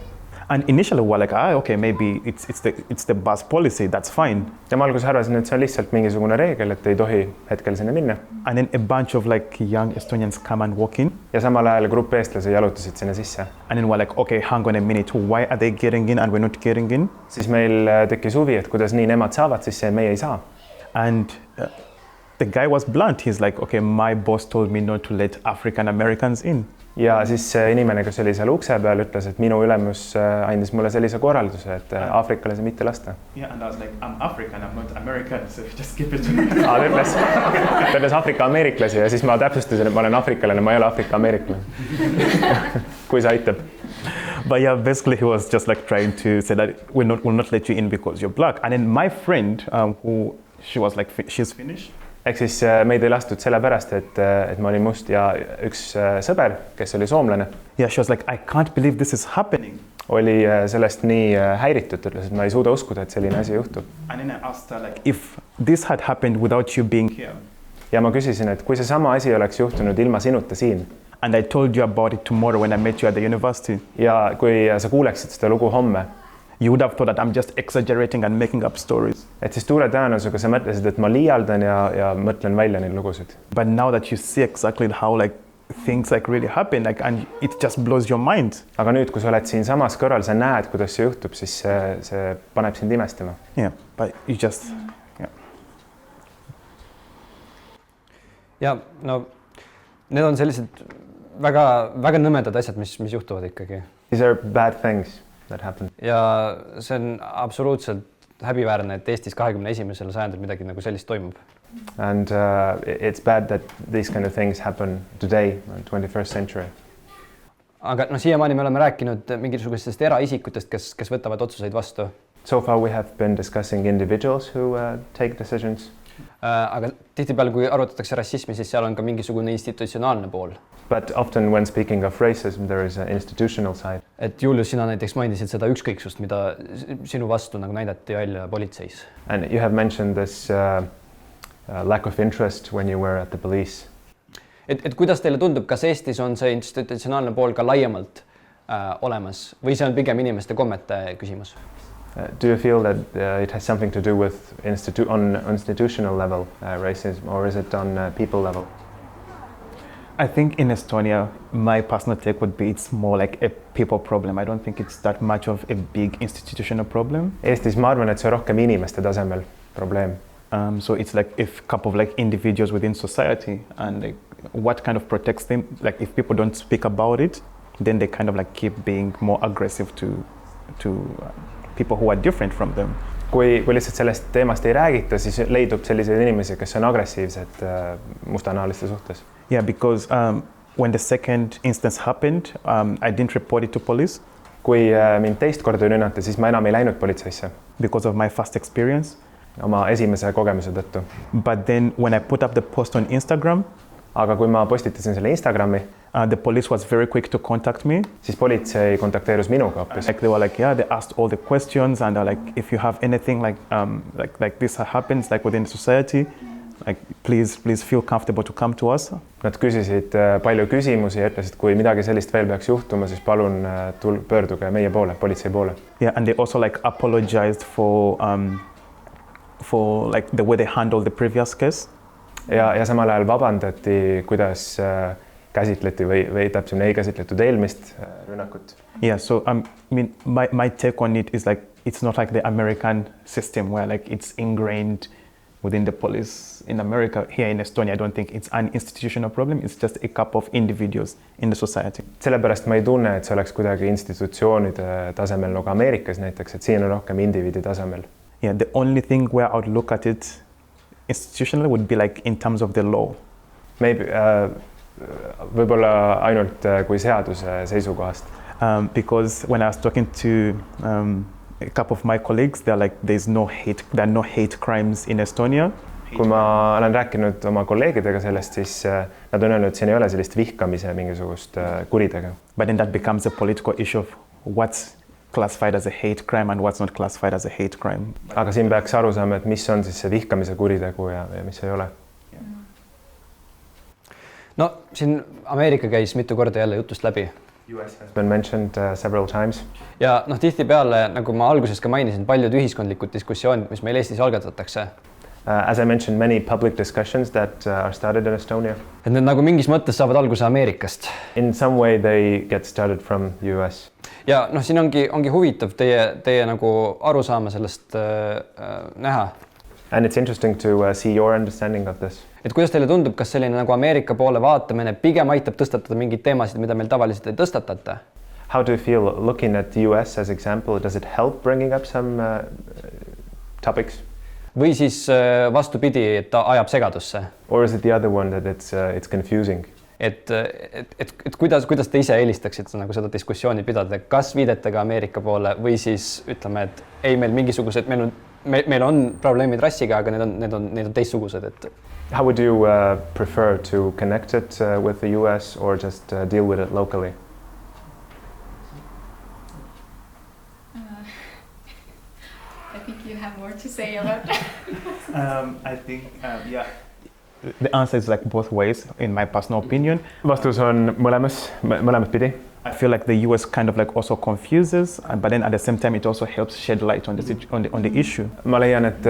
And initially we were like, okay, maybe it's the bus policy, that's fine. Ja ma alguses arvasin, et see on lihtsalt mingisugune reegel, et ei tohi hetkel sinna minna. And then a bunch of like young Estonians come and walk in. Ja samal ajal grupp eestlasi jalutasid sinna sisse. And then we're like, okay, hang on a minute, why are they getting in and we're not getting in? Siis meil tekkis huvi, et kuidas nii nemad saavad sisse ja meie ei saa. And the guy was blunt. He's like, okay, my boss told me not to let African Americans in. Ja siis see inimene, kes oli seal ukse peal, ütles, et minu ülemus andis mulle sellise korralduse, et aafrikalasi mitte lasta. Yeah, and I was like, I'm African, I'm not American, so just keep it to me. Ta ütles Aafrika ameeriklasi ja siis ma täpsustasin, et ma olen aafrikalane, ma ei ole Aafrika ameeriklane. Kui see aitab. But yeah, basically he was just like trying to say that we'll not let you in because you're black. And then my friend, she was like, she's Finnish. Ehk siis meid ei lastud sellepärast, et ma olin must ja üks sõber, kes oli soomlane. Yeah, she was like, I can't believe this is happening. Oli sellest nii häiritud, ütles, et ma ei suuda uskuda, et selline asi juhtub. And then I asked her like, if this had happened without you being here. Ja ma küsisin, et kui see sama asi oleks juhtunud ilma sinuta siin. And I told you about it tomorrow when I met you at the university. Ja kui sa kuuleksid seda lugu homme. You would have thought that I'm just exaggerating and making up stories. Et siis suure tõenäosusega sa mõtlesid, et ma liialdan ja mõtlen välja neid lugusid. But now that you see exactly how like things like really happen, like, and it just blows your mind. Aga nüüd, kui sa oled siin samas kõrval, sa näed, kuidas see juhtub, siis see paneb sind imestama. Yeah, but you just, yeah. Ja no, need on sellised väga, väga nõmedad asjad, mis juhtuvad ikkagi. These are bad things that happen. Ja see on absoluutselt häbiväärne, et Eestis 21. sajandil midagi nagu sellist toimub. And it's bad that these kind of things happen today, 21st century. Aga no siiamaani me oleme rääkinud mingisugustest eraisikutest, kes võtavad otsuseid vastu. So far we have been discussing individuals who take decisions. Aga tihtipeale, kui arutatakse rassismi, siis seal on ka mingisugune institutsionaalne pool. But often when speaking of racism, there is an institutional side. Et Julius, sina näiteks mainisid seda ükskõiksust, mida sinu vastu nagu näidati välja politseis. And you have mentioned this lack of interest when you were at the police. Et kuidas teile tundub, kas Eestis on see institutsionaalne pool ka laiemalt olemas või see on pigem inimeste kommete küsimus? Do you feel that it has something to do with on institutional level racism, or is it on people level? I think in Estonia, my personal take would be it's more like a people problem. I don't think it's that much of a big institutional problem. Eestis ma arvan, et see on rohkem inimeste tasemel probleem. So it's like a couple of like individuals within society, and like what kind of protects them. Like if people don't speak about it, then they kind of like keep being more aggressive to people who are different from them. Kui lihtsalt sellest teemast ei räägita, siis leidub selliseid inimesi, kes on agressiivsed mustanahaliste suhtes. Yeah, because when the second instance happened, I didn't report it to police. Kui mind teist korda rünnati, siis ma enam ei läinud politseisse. Because of my first experience. Oma esimese kogemuse tõttu. But then when I put up the post on Instagram, aga kui ma postitasin selle Instagrami, the police was very quick to contact me. Siis politsei kontakteerus minuga hoopis. Like they were like, yeah, they asked all the questions and they're like, if you have anything like this happens like within the society, like please feel comfortable to come to us. Nad küsisid palju küsimusi ja ütlesid, kui midagi sellist veel peaks juhtuma, siis palun pöörduge meie poole, politsei poole. Yeah, and they also like apologized for like the way they handled the previous case. Ja samal ajal vabandati, kuidas käsitleti või täpselt ei käsitletud eelmist rünnakut. Yeah, so I mean my take on it is like it's not like the American system where like it's ingrained within the police in America. Here in Estonia, I don't think it's an institutional problem. It's just a couple of individuals in the society. Sellepärast ma ei tunne, et see oleks kuidagi institutsioonide tasemel nagu Ameerikas näiteks, et siin on rohkem indiviidi tasemel. Yeah, the only thing where I would look at it institutionally would be like in terms of the law. Maybe võib-olla ainult kui seaduse seisukohast. Because when I was talking to a couple of my colleagues, they're like, there are no hate crimes in Estonia. kui ma olen rääkinud oma kolleegidega sellest, siis nad on öelnud, et siin ei ole sellist vihkamise mingisugust kuritegu. But then that becomes a political issue of what's classified as a hate crime and what's not classified as a hate crime. Aga siin peaks aru saama, et mis on siis see vihkamise kuritegu ja mis ei ole. No siin Ameerika käis mitu korda jälle jutust läbi. US has been mentioned several times. Ja tihtipeale, nagu ma alguses ka mainisin, paljud ühiskondlikud diskussioonid, mis meil Eestis algatatakse. As I mentioned, many public discussions that are started in Estonia. Et need nagu mingis mõttes saavad alguse Ameerikast. In some way they get started from US. Ja siin ongi huvitav teie nagu arusaama sellest näha. And it's interesting to see your understanding of this. Et kuidas teile tundub, kas selline nagu Ameerika poole vaatamine pigem aitab tõstatada mingeid teemasid, mida meil tavaliselt ei tõstatata? How do you feel looking at the US as example? Does it help bringing up some topics? Või siis vastupidi, et ta ajab segadusse? Or is it the other one that it's confusing? Et kuidas te ise eelistaksite nagu seda diskussiooni pidada, kas viidetega Ameerika poole või siis ütleme, et ei, meil mingisugused, meil on probleemid rassiga, aga need on teistsugused, et How would you prefer to connect it with the US or just deal with it locally? I think you have more to say about that. I think, yeah. The answer is like both ways, in my personal opinion. Vastus on mõlemat pidi. I feel like the US kind of like also confuses, but then at the same time it also helps shed light on the issue. Ma leian, et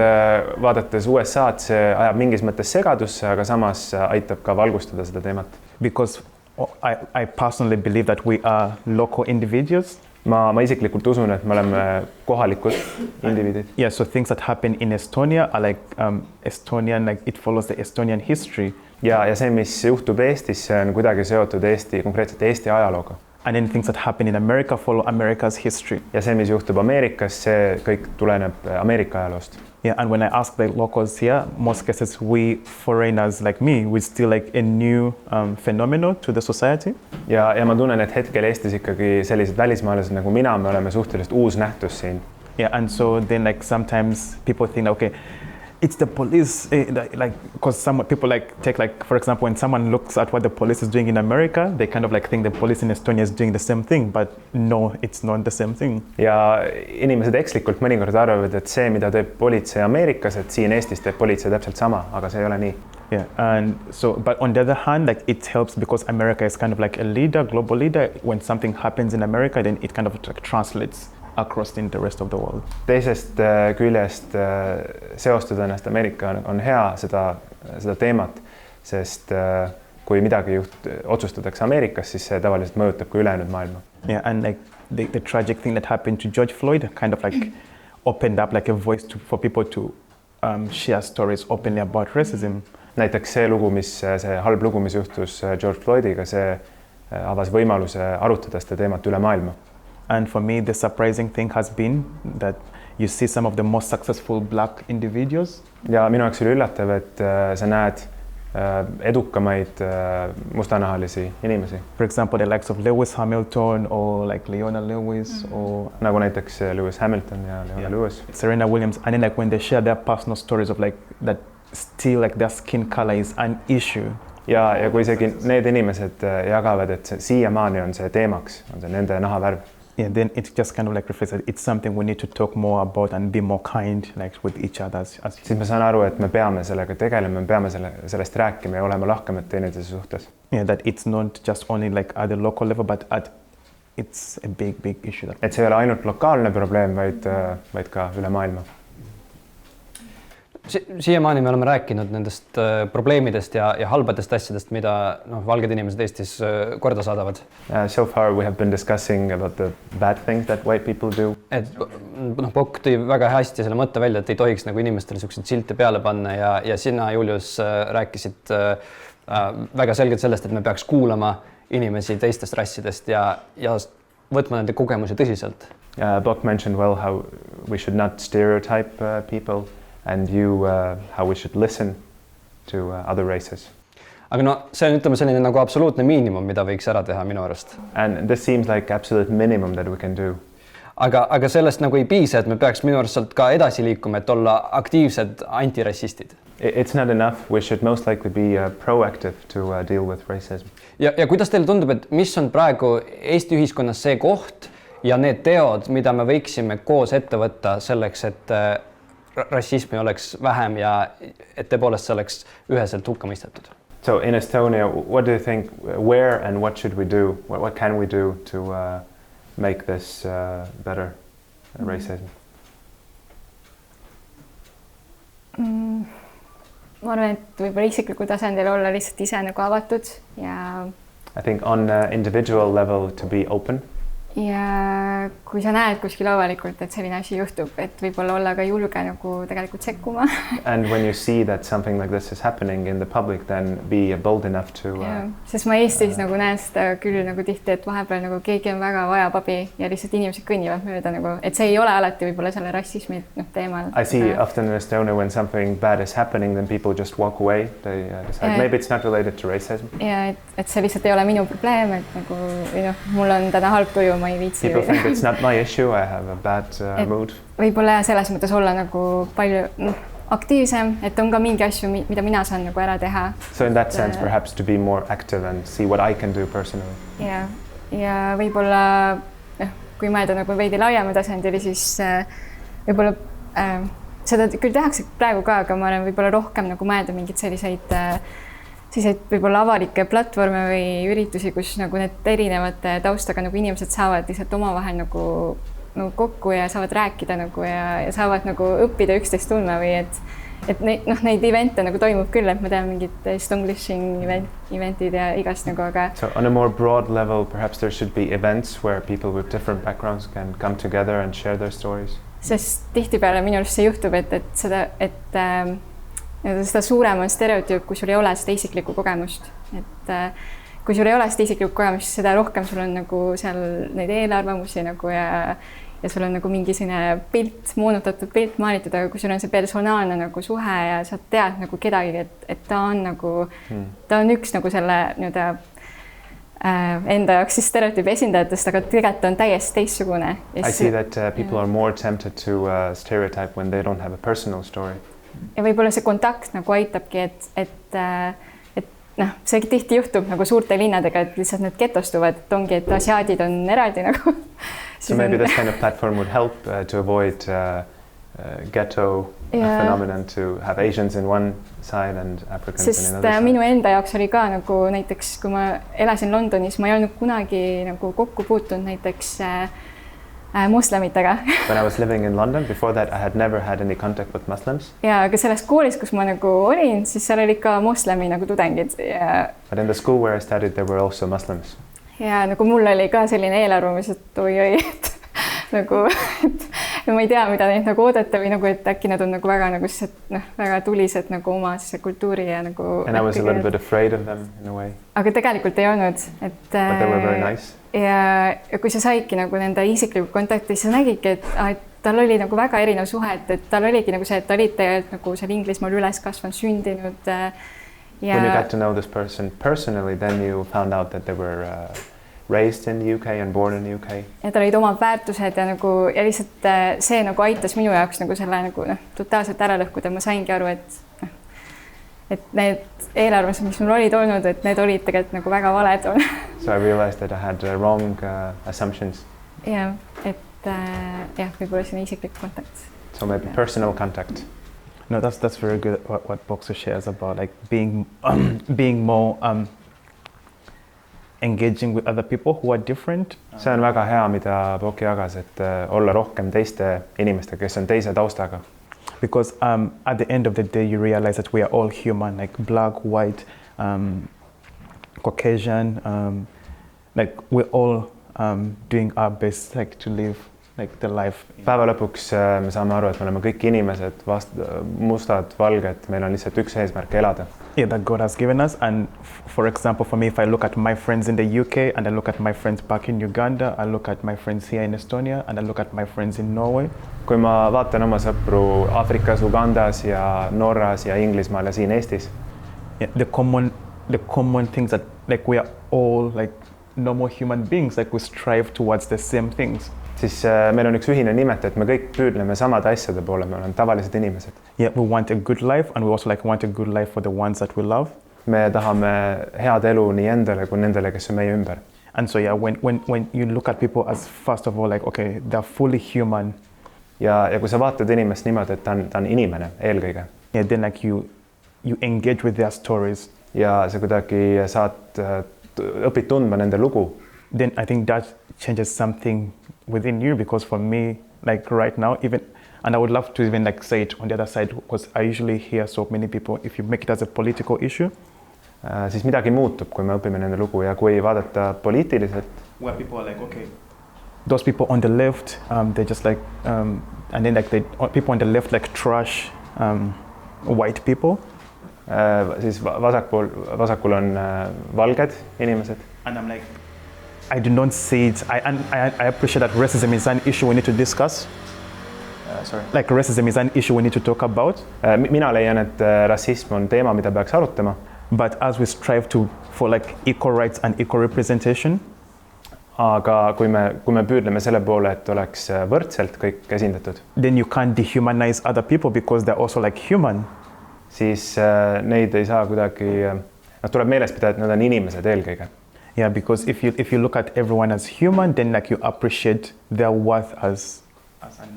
vaadates USA'd, see ajab mingis mõttes segadusse, aga samas aitab ka valgustada seda teemat. Because I personally believe that we are local individuals. Ma isiklikult usun, et me oleme kohalikud indiviidid. Yeah, so things that happen in Estonia are like Estonian, like it follows the Estonian history. Ja see, mis juhtub Eestis, see on kuidagi seotud konkreetselt Eesti ajalooga. And then things that happen in America follow America's history. Ja see, mis juhtub Ameerikas, see kõik tuleneb Ameerika ajaloost. Yeah, and when I ask the locals here, most cases we foreigners like me, we still like a new phenomenon to the society. Ja ma tunnen, et hetkel Eestis ikkagi sellised välismaalased nagu mina, me oleme suhteliselt uus nähtus siin. Yeah, and so then like sometimes people think, okay, it's the police, like, because some people like take like, for example, when someone looks at what the police is doing in America, they kind of like think the police in Estonia is doing the same thing, but no, it's not the same thing. Ja inimesed ekslikult mõnikord arvavad, et see, mida teeb politsei Ameerikas, et siin Eestis teeb politsei täpselt sama, aga see ei ole nii. Yeah, and so, but on the other hand, like it helps because America is kind of like a leader, global leader. When something happens in America, then it kind of like translates across in the rest of the world. Teisest küljest seostada ennast Ameerika on hea seda teemat, sest kui midagi otsustatakse Ameerikas, siis see tavaliselt mõjutab ka ülejäänud maailma. Yeah, and like the tragic thing that happened to George Floyd kind of like opened up like a voice for people to share stories openly about racism. Näiteks see halb lugu, mis juhtus George Floydiga, see avas võimaluse arutada seda teemat üle maailma. And for me, the surprising thing has been that you see some of the most successful black individuals. Ja minu jaoks oli üllatav, et sa näed edukamaid mustanahalisi inimesi. For example, the likes of Lewis Hamilton or like Leona Lewis or nagu näiteks Lewis Hamilton ja Leona Lewis. Serena Williams, and then like when they share their personal stories of like that still like their skin color is an issue. Ja kui isegi need inimesed jagavad, et siiamaani on see teemaks, on see nende nahavärv. Yeah, then it just kind of like reflects that it's something we need to talk more about and be more kind like with each other. Siis ma saan aru, et me peame sellega tegelema, me peame sellest rääkima ja olema lahkemad teineteise suhtes. Yeah, that it's not just only like at the local level, but it's a big issue. Et see ei ole ainult lokaalne probleem, vaid ka üle maailma. Siiamaani me oleme rääkinud nendest probleemidest ja halbadest asjadest, mida valged inimesed Eestis korda saadavad. So far we have been discussing about the bad things that white people do. Et Pokk tõi väga hästi selle mõtte välja, et ei tohiks nagu inimestele selliseid silte peale panna ja sina, Julius, rääkisid väga selgelt sellest, et me peaks kuulama inimesi teistest rassidest ja võtma nende kogemusi tõsiselt. Pokk mentioned well how we should not stereotype people. And how we should listen to other races. Aga see on selline nagu absoluutne miinimum, mida võiks ära teha minu arust. And this seems like absolute minimum that we can do. aga sellest nagu ei piisa, et me peaks minu arust sealt ka edasi liikuma, et olla aktiivsed antirassistid. It's not enough. We should most likely be proactive to deal with racism. Ja kuidas teile tundub, et mis on praegu Eesti ühiskonnas see koht ja need teod, mida me võiksime koos ette võtta selleks, et rassismi oleks vähem ja et tõepoolest see oleks üheselt hukka mõistetud? So in Estonia, what do you think, where and what should we do? What can we do to make this better, racism? Ma arvan, et võib-olla isiklikul tasandil olla lihtsalt ise nagu avatud ja I think on individual level to be open. Ja kui sa näed kuskil avalikult, et selline asi juhtub, et võib-olla olla ka julge nagu tegelikult sekkuma. And when you see that something like this is happening in the public, then be bold enough to... Sest ma Eestis nagu näen seda küll nagu tihti, et vahepeal nagu keegi on väga vajab abi ja lihtsalt inimesed kõnnivad mööda nagu, et see ei ole alati võib-olla selle rassismi teemal. I see often in Estonia when something bad is happening, then people just walk away. They decide maybe it's not related to racism. Ja et see lihtsalt ei ole minu probleem, et nagu, või noh, mul on täna halb tuju, People think it's not my issue, I have a bad mood. Võib-olla selles mõttes olla nagu palju aktiivsem, et on ka mingi asju, mida mina saan nagu ära teha. So in that sense, perhaps to be more active and see what I can do personally. Ja võib-olla, kui mõelda nagu veidi laiema tasandil, siis võib-olla seda küll tehakse praegu ka, aga ma olen võib-olla rohkem nagu mõelda mingid selliseid võib-olla avalikke platvorme või üritusi, kus nagu need erinevate taustaga nagu inimesed saavad lihtsalt omavahel nagu kokku ja saavad rääkida nagu ja saavad nagu õppida üksteist tundma või et neid evente nagu toimub küll, et ma tean mingid stonglishing eventid ja igast nagu, aga... So on a more broad level, perhaps there should be events where people with different backgrounds can come together and share their stories. Sest tihtipeale minu arust see juhtub, et seda suurem on stereotüüp, kui sul ei ole seda isiklikku kogemust. Et kui sul ei ole seda isiklikku kogemust, siis seda rohkem sul on nagu seal neid eelarvamusi nagu ja sul on nagu mingi selline pilt, moonutatud pilt maalitud, aga kui sul on see personaalne nagu suhe ja sa tead nagu kedagi, et ta on nagu, ta on üks nagu selle enda jaoks siis stereotüübi esindajatest, aga tegelikult on täiesti teistsugune. I see that people are more tempted to stereotype when they don't have a personal story. Ja võib-olla see kontakt nagu aitabki, et see tihti juhtub nagu suurte linnadega, et lihtsalt need getostuvad, et ongi, et asiaadid on eraldi nagu. So maybe this kind of platform would help to avoid ghetto phenomenon, to have Asians in one side and Africans in another side. Minu enda jaoks oli ka nagu näiteks, kui ma elasin Londonis, ma ei olnud kunagi nagu kokku puutunud näiteks moslemitega. When I was living in London, before that I had never had any contact with Muslims. Ja, aga selles koolis, kus ma nagu olin, siis seal oli ka moslemi nagu tudengid. But in the school where I studied, there were also Muslims. Ja nagu mul oli ka selline eelarvamus, et oi, et nagu, et ma ei tea, mida neid nagu oodata või nagu, et äkki nad on nagu väga nagu väga tulised nagu oma kultuuri ja nagu... And I was a little bit afraid of them in a way. Aga tegelikult ei olnud, et... But they were very nice. Ja kui sa saidki nagu nende isikliku kontakti, siis sa nägidki, et tal oli nagu väga erinev suhe, et tal oligi nagu see, et ta oli tegelikult nagu seal Inglismaal üles kasvanud, sündinud. When you got to know this person personally, then you found out that they were raised in the UK and born in the UK. Ja tal olid omad väärtused ja lihtsalt see nagu aitas minu jaoks nagu selle nagu totaalselt ära lõhkuda. Ma saingi aru, et need eelarvamused, mis mul olid olnud, et need olid tegelikult nagu väga valed. So I realized that I had wrong assumptions. Ja, et võib-olla siin isiklik kontakt. So maybe personal contact. No, that's very good what Boxer shares about like being more engaging with other people who are different. See on väga hea, mida Boki jagas, et olla rohkem teiste inimestega, kes on teise taustaga. Because at the end of the day, you realize that we are all human, like black, white, Caucasian, like we're all doing our best like to live like the life. Päeva lõpuks me saame aru, et me oleme kõik inimesed, mustad, valged, meil on lihtsalt üks eesmärk elada. Yeah, that God has given us. And for example, for me, if I look at my friends in the UK and I look at my friends back in Uganda, I look at my friends here in Estonia and I look at my friends in Norway. Kui ma vaatan oma sõpru Aafrikas, Ugandas ja Norras ja Inglismaal ja siin Eestis. Yeah, the common things that like we are all like normal human beings, like we strive towards the same things. siis meil on üks ühine nimetaja, et me kõik püüdleme samade asjade poole, me oleme tavalised inimesed. Yeah, we want a good life and we also like want a good life for the ones that we love. Me tahame head elu nii endale kui nendele, kes on meie ümber. And so yeah, when you look at people as first of all like okay, they're fully human. Ja kui sa vaatad inimest niimoodi, et ta on inimene eelkõige. Yeah, then like you engage with their stories. Ja sa kuidagi õpid tundma nende lugu. Then I think that changes something within you because for me like right now even and I would love to even like say it on the other side because I usually hear so many people if you make it as a political issue. Siis midagi muutub, kui me õpime nende lugu ja kui vaadata poliitiliselt. Where people are like okay. Those people on the left, they just like, and then like people on the left like trash white people. Siis vasakul on valged inimesed. And I'm like, I do not see it. I appreciate that racism is an issue we need to discuss. Sorry. Like racism is an issue we need to talk about. Mina leian, et rassism on teema, mida peaks arutama. But as we strive for like equal rights and equal representation. Aga kui me püüdleme selle poole, et oleks võrdselt kõik esindatud. Then you can't dehumanize other people because they're also like human. Siis neid ei saa kuidagi, tuleb meeles pidada, et nad on inimesed eelkõige. Yeah, because if you look at everyone as human, then like you appreciate their worth as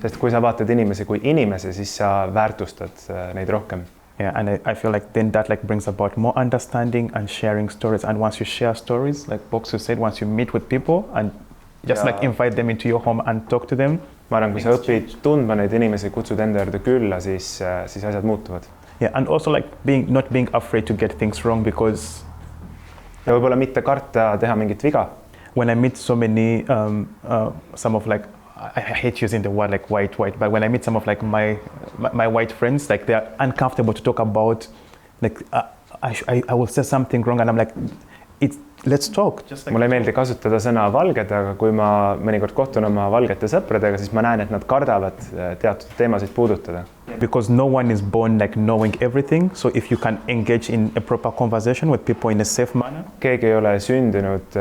Sest kui sa vaatad inimesi kui inimesi, siis sa väärtustad neid rohkem. Yeah, and I feel like then that like brings about more understanding and sharing stories. And once you share stories, like Boxu said, once you meet with people and just like invite them into your home and talk to them. Ma arvan, kui sa õpid tundma neid inimesi, kutsud enda juurde külla, siis asjad muutuvad. Yeah, and also like not being afraid to get things wrong because ja võib-olla mitte karta teha mingit viga. When I meet so many some of like I hate using the word like white, but when I meet some of like my white friends, like they're uncomfortable to talk about, like I will say something wrong and I'm like, let's talk. Mulle ei meeldi kasutada sõna valged, aga kui ma mõnikord kohtun oma valgete sõpradega, siis ma näen, et nad kardavad teatud teemasid puudutada. Because no one is born like knowing everything, so if you can engage in a proper conversation with people in a safe manner. Keegi ei ole sündinud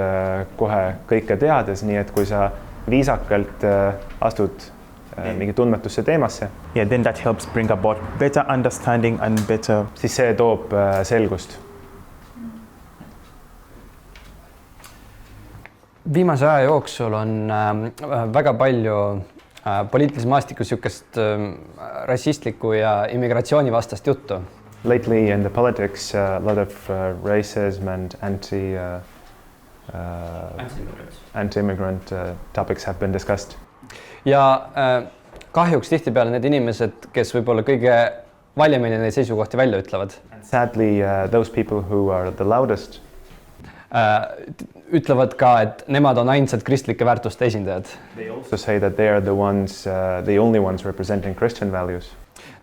kohe kõike teades, nii et kui sa viisakalt astud mingi tundmatusse teemasse. Yeah, then that helps bring about better understanding and better. Siis see toob selgust. Viimase aja jooksul on väga palju poliitilises maastikus niisugust rassistlikku ja immigratsioonivastast juttu. Lately in the politics a lot of racism and anti-immigrant topics have been discussed. Ja kahjuks tihtipeale need inimesed, kes võib-olla kõige valjemini neid seisukohti välja ütlevad. Sadly, those people who are the loudest ütlevad ka, et nemad on ainsad kristlike väärtuste esindajad. They also say that they are the only ones representing Christian values.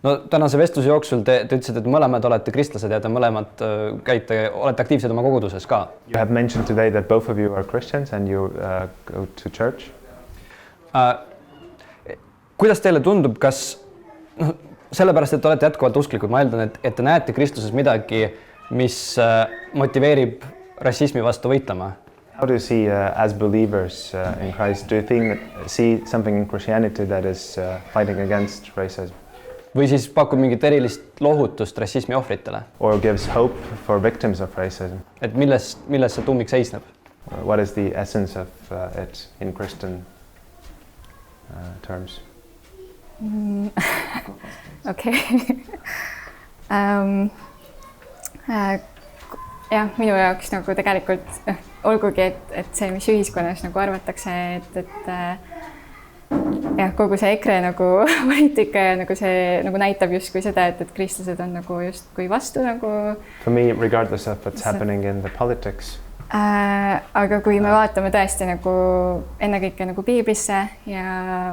No tänase vestluse jooksul te ütlesite, et mõlemad olete kristlased ja te mõlemad olete aktiivsed oma koguduses ka. You have mentioned today that both of you are Christians and you go to church. Kuidas teile tundub, kas sellepärast, et olete jätkuvalt usklikud, ma eeldan, et te näete Kristuses midagi, mis motiveerib rassismi vastu võitlema? How do you see as believers in Christ? Do you see something in Christianity that is fighting against racism? Või siis pakub mingit erilist lohutust rassismi ohvritele? Or gives hope for victims of racism? Et milles see tuumik seisneb? What is the essence of it in Christian terms? Okay. Jah, minu jaoks nagu tegelikult olgugi, et see, mis ühiskonnas nagu arvatakse, et jah, kogu see EKRE nagu poliitika ja nagu see nagu näitab justkui seda, et kristlased on nagu justkui vastu nagu. For me, regardless of what's happening in the politics. Aga kui me vaatame tõesti nagu ennekõike nagu Piiblisse ja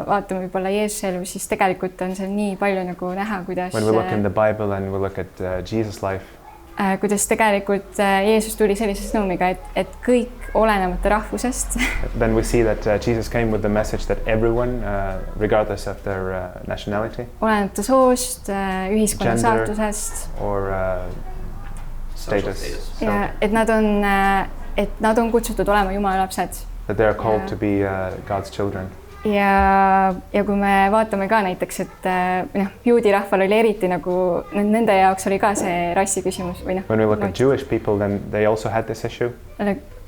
vaatame võib-olla Jeesuse elu, siis tegelikult on seal nii palju nagu näha, kuidas When we look in the Bible and we look at Jesus' life. Kuidas tegelikult Jeesus tuli sellise sõnumiga, et kõik olenemata rahvusest. Then we see that Jesus came with the message that everyone, regardless of their nationality. Olenemata soost, ühiskonna saatusest. Or status. Ja, et nad on kutsutud olema Jumala lapsed. That they are called to be God's children. ja kui me vaatame ka näiteks, et juudi rahval oli eriti nagu, nende jaoks oli ka see rassi küsimus või When we look at Jewish people, then they also had this issue.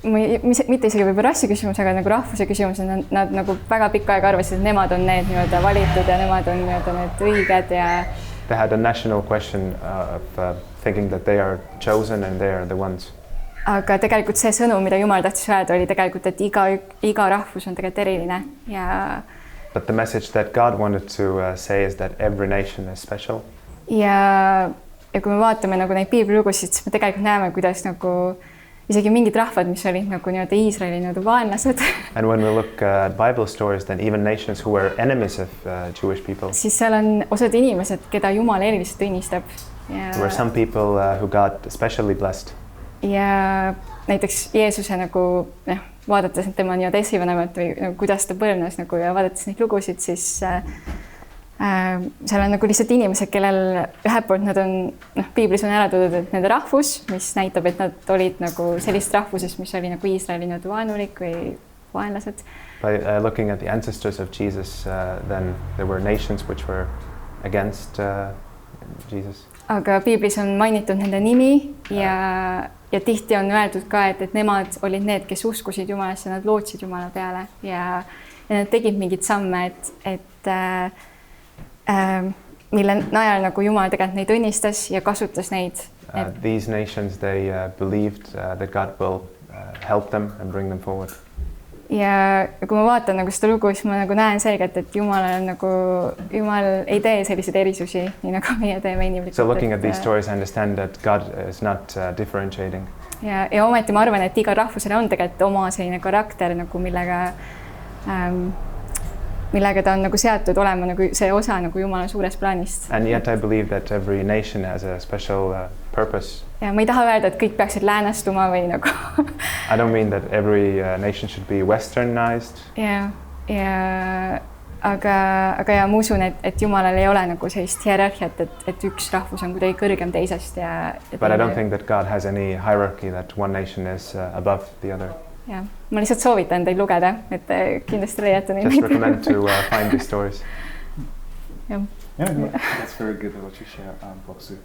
Mitte isegi võib-olla rassi küsimus, aga nagu rahvuse küsimus, nad nagu väga pikka aega arvasid, et nemad on need nii-öelda valitud ja nemad on nii-öelda need õiged ja They had a national question of thinking that they are chosen and they are the ones. Aga tegelikult see sõnum, mida Jumal tahtis öelda, oli tegelikult, et iga rahvus on tegelikult eriline ja But the message that God wanted to say is that every nation is special. Ja kui me vaatame nagu neid piiblilugusid, siis me tegelikult näeme, kuidas nagu isegi mingid rahvad, mis olid nagu nii-öelda Iisraeli nii-öelda vaenlased. And when we look at Bible stories, then even nations who were enemies of Jewish people. Siis seal on osad inimesed, keda Jumal eriliselt õnnistab. There were some people who got especially blessed. Ja näiteks Jeesuse nagu vaadates tema nii-öelda esivanemat või nagu, kuidas ta põlvnes nagu, ja vaadates neid lugusid, siis seal on nagu lihtsalt inimesed, kellel ühelt poolt nad on, piiblis on ära toodud, et nende rahvus, mis näitab, et nad olid nagu sellist rahvusest, mis oli nagu Iisraeli nii-öelda vaenulik või vaenlased. By looking at the ancestors of Jesus, then there were nations which were against Jesus. Aga piiblis on mainitud nende nimi ja tihti on öeldud ka, et nemad olid need, kes uskusid Jumalasse, nad lootsid Jumala peale ja nad tegid mingid samme, et mille najal nagu Jumal tegelikult neid õnnistas ja kasutas neid. These nations, they believed that God will help them and bring them forward. Ja kui ma vaatan nagu seda lugu, siis ma nagu näen selgelt, et Jumal ei tee selliseid erisusi, nii nagu meie teeme inimlikult. So looking at these stories, I understand that God is not differentiating. Ja ometi ma arvan, et igal rahvusel on tegelikult oma selline karakter, nagu millega ta on nagu seatud olema nagu see osa nagu Jumala suurest plaanist. And yet I believe that every nation has a special purpose. Ja ma ei taha öelda, et kõik peaksid läänestuma või nagu I don't mean that every nation should be westernized. Aga ja ma usun, et Jumalal ei ole nagu sellist hierarhiat, et üks rahvus on kuidagi kõrgem teisest ja But I don't think that God has any hierarchy that one nation is above the other. Ja, ma lihtsalt soovitan teid lugeda, et kindlasti leiate neid. Just recommend to find these stories. Yeah, that's very good what you share, Boksu.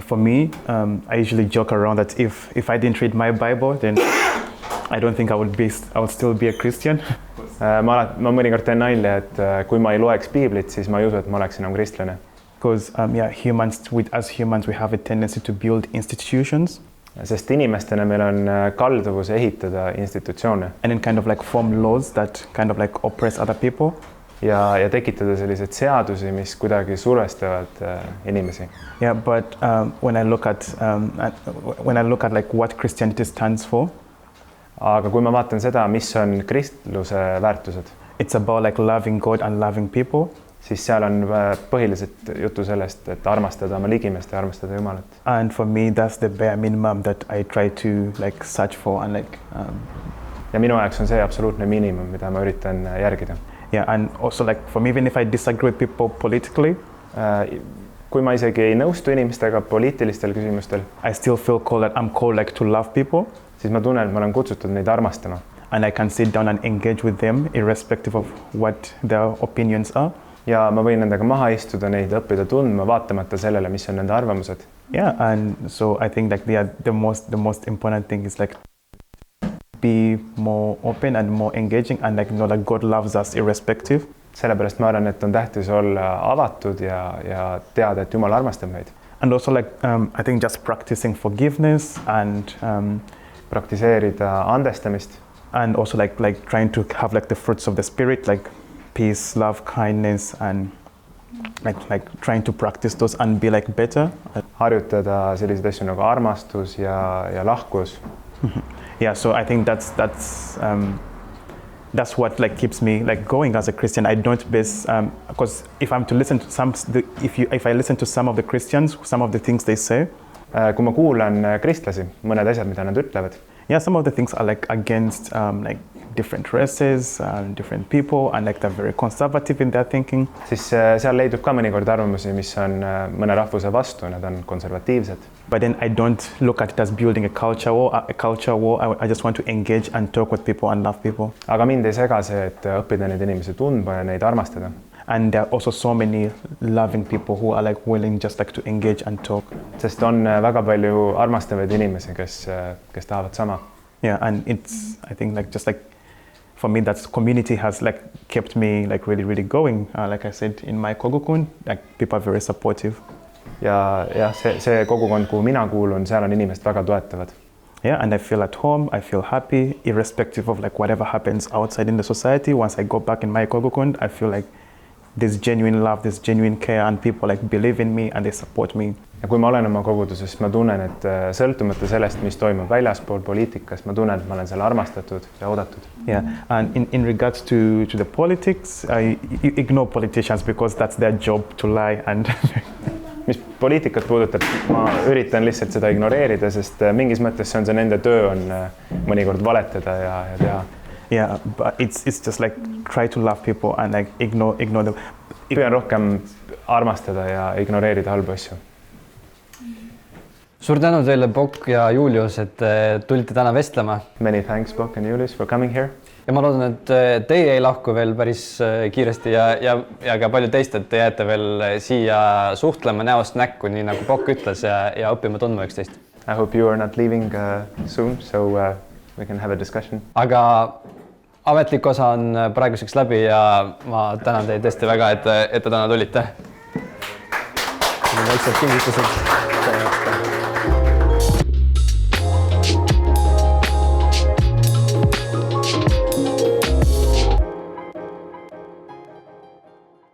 For me, I usually joke around that if I didn't read my Bible, then I don't think I would still be a Christian. Ma mõnikord teen nalja, et kui ma ei loeks piiblit, siis ma ei usu, et ma oleks enam kristlane. Because as humans, we have a tendency to build institutions. Sest inimestena meil on kalduvus ehitada institutsioone. And then kind of like form laws that kind of like oppress other people. Ja tekitada sellised seadusi, mis kuidagi survestavad inimesi. Yeah, but when I look at like what Christianity stands for. Aga kui ma vaatan seda, mis on kristluse väärtused. It's about like loving God and loving people. Siis seal on põhiliselt jutu sellest, et armastada oma ligimest ja armastada Jumalat. And for me, that's the bare minimum that I try to like search for and like. Ja minu jaoks on see absoluutne miinimum, mida ma üritan järgida. Yeah, and also like for me, even if I disagree with people politically. Kui ma isegi ei nõustu inimestega poliitilistel küsimustel. I still feel called like to love people. Siis ma tunnen, et ma olen kutsutud neid armastama. And I can sit down and engage with them irrespective of what their opinions are. Ja ma võin nendega maha istuda, neid õppida tundma, vaatamata sellele, mis on nende arvamused. Yeah, and so I think like the most important thing is like be more open and more engaging and like know that God loves us irrespective. Sellepärast ma arvan, et on tähtis olla avatud ja teada, et Jumal armastab meid. And also like I think just practicing forgiveness and praktiseerida andestamist. And also like trying to have like the fruits of the spirit like peace, love, kindness and like trying to practice those and be like better. Harjutada selliseid asju nagu armastus ja lahkus. Yeah, so I think that's what like keeps me like going as a Christian. I don't base because if I'm to listen to if I listen to some of the Christians, some of the things they say. Kui ma kuulan kristlasi, mõned asjad, mida nad ütlevad. Yeah, some of the things are like against like different races, different people, and like they're very conservative in their thinking. Siis seal leidub ka mõnikord arvamusi, mis on mõne rahvuse vastu, nad on konservatiivsed. But then I don't look at it as building a culture war. I just want to engage and talk with people and love people. Aga mind ei sega see, et õppida neid inimesi tundma ja neid armastada. And there are also so many loving people who are like willing just like to engage and talk. Sest on väga palju armastavaid inimesi, kes tahavad sama. Yeah, and it's, I think like just like for me, that community has like kept me like really going. Like I said, in my kogukond, like people are very supportive. Ja see kogukond, kuhu mina kuulun, seal on inimesed väga toetavad. Yeah, and I feel at home, I feel happy, irrespective of like whatever happens outside in the society. Once I go back in my kogukond, I feel like there's genuine love, there's genuine care, and people like believe in me and they support me. Ja kui ma olen oma koguduses, ma tunnen, et sõltumata sellest, mis toimub väljaspool poliitikas, ma tunnen, et ma olen seal armastatud ja oodatud. Yeah, and in regards to the politics, you ignore politicians because that's their job to lie and mis poliitikat puudutab, ma üritan lihtsalt seda ignoreerida, sest mingis mõttes see on nende töö on mõnikord valetada ja teha. Yeah, but it's just like try to love people and like ignore them. Püüan rohkem armastada ja ignoreerida halbu asju. Suur tänu teile, Bok ja Julius, et tulite täna vestlema. Many thanks, Bok and Julius, for coming here. Ja ma loodan, et teie ei lahku veel päris kiiresti ja ka palju teist, et te jääte veel siia suhtlema näost näkku, nii nagu Bok ütles, ja õppima tundma üksteist. I hope you are not leaving soon, so we can have a discussion. Aga ametlik osa on praeguseks läbi ja ma tänan teid tõesti väga, et te täna tulite. Väiksed kingitused.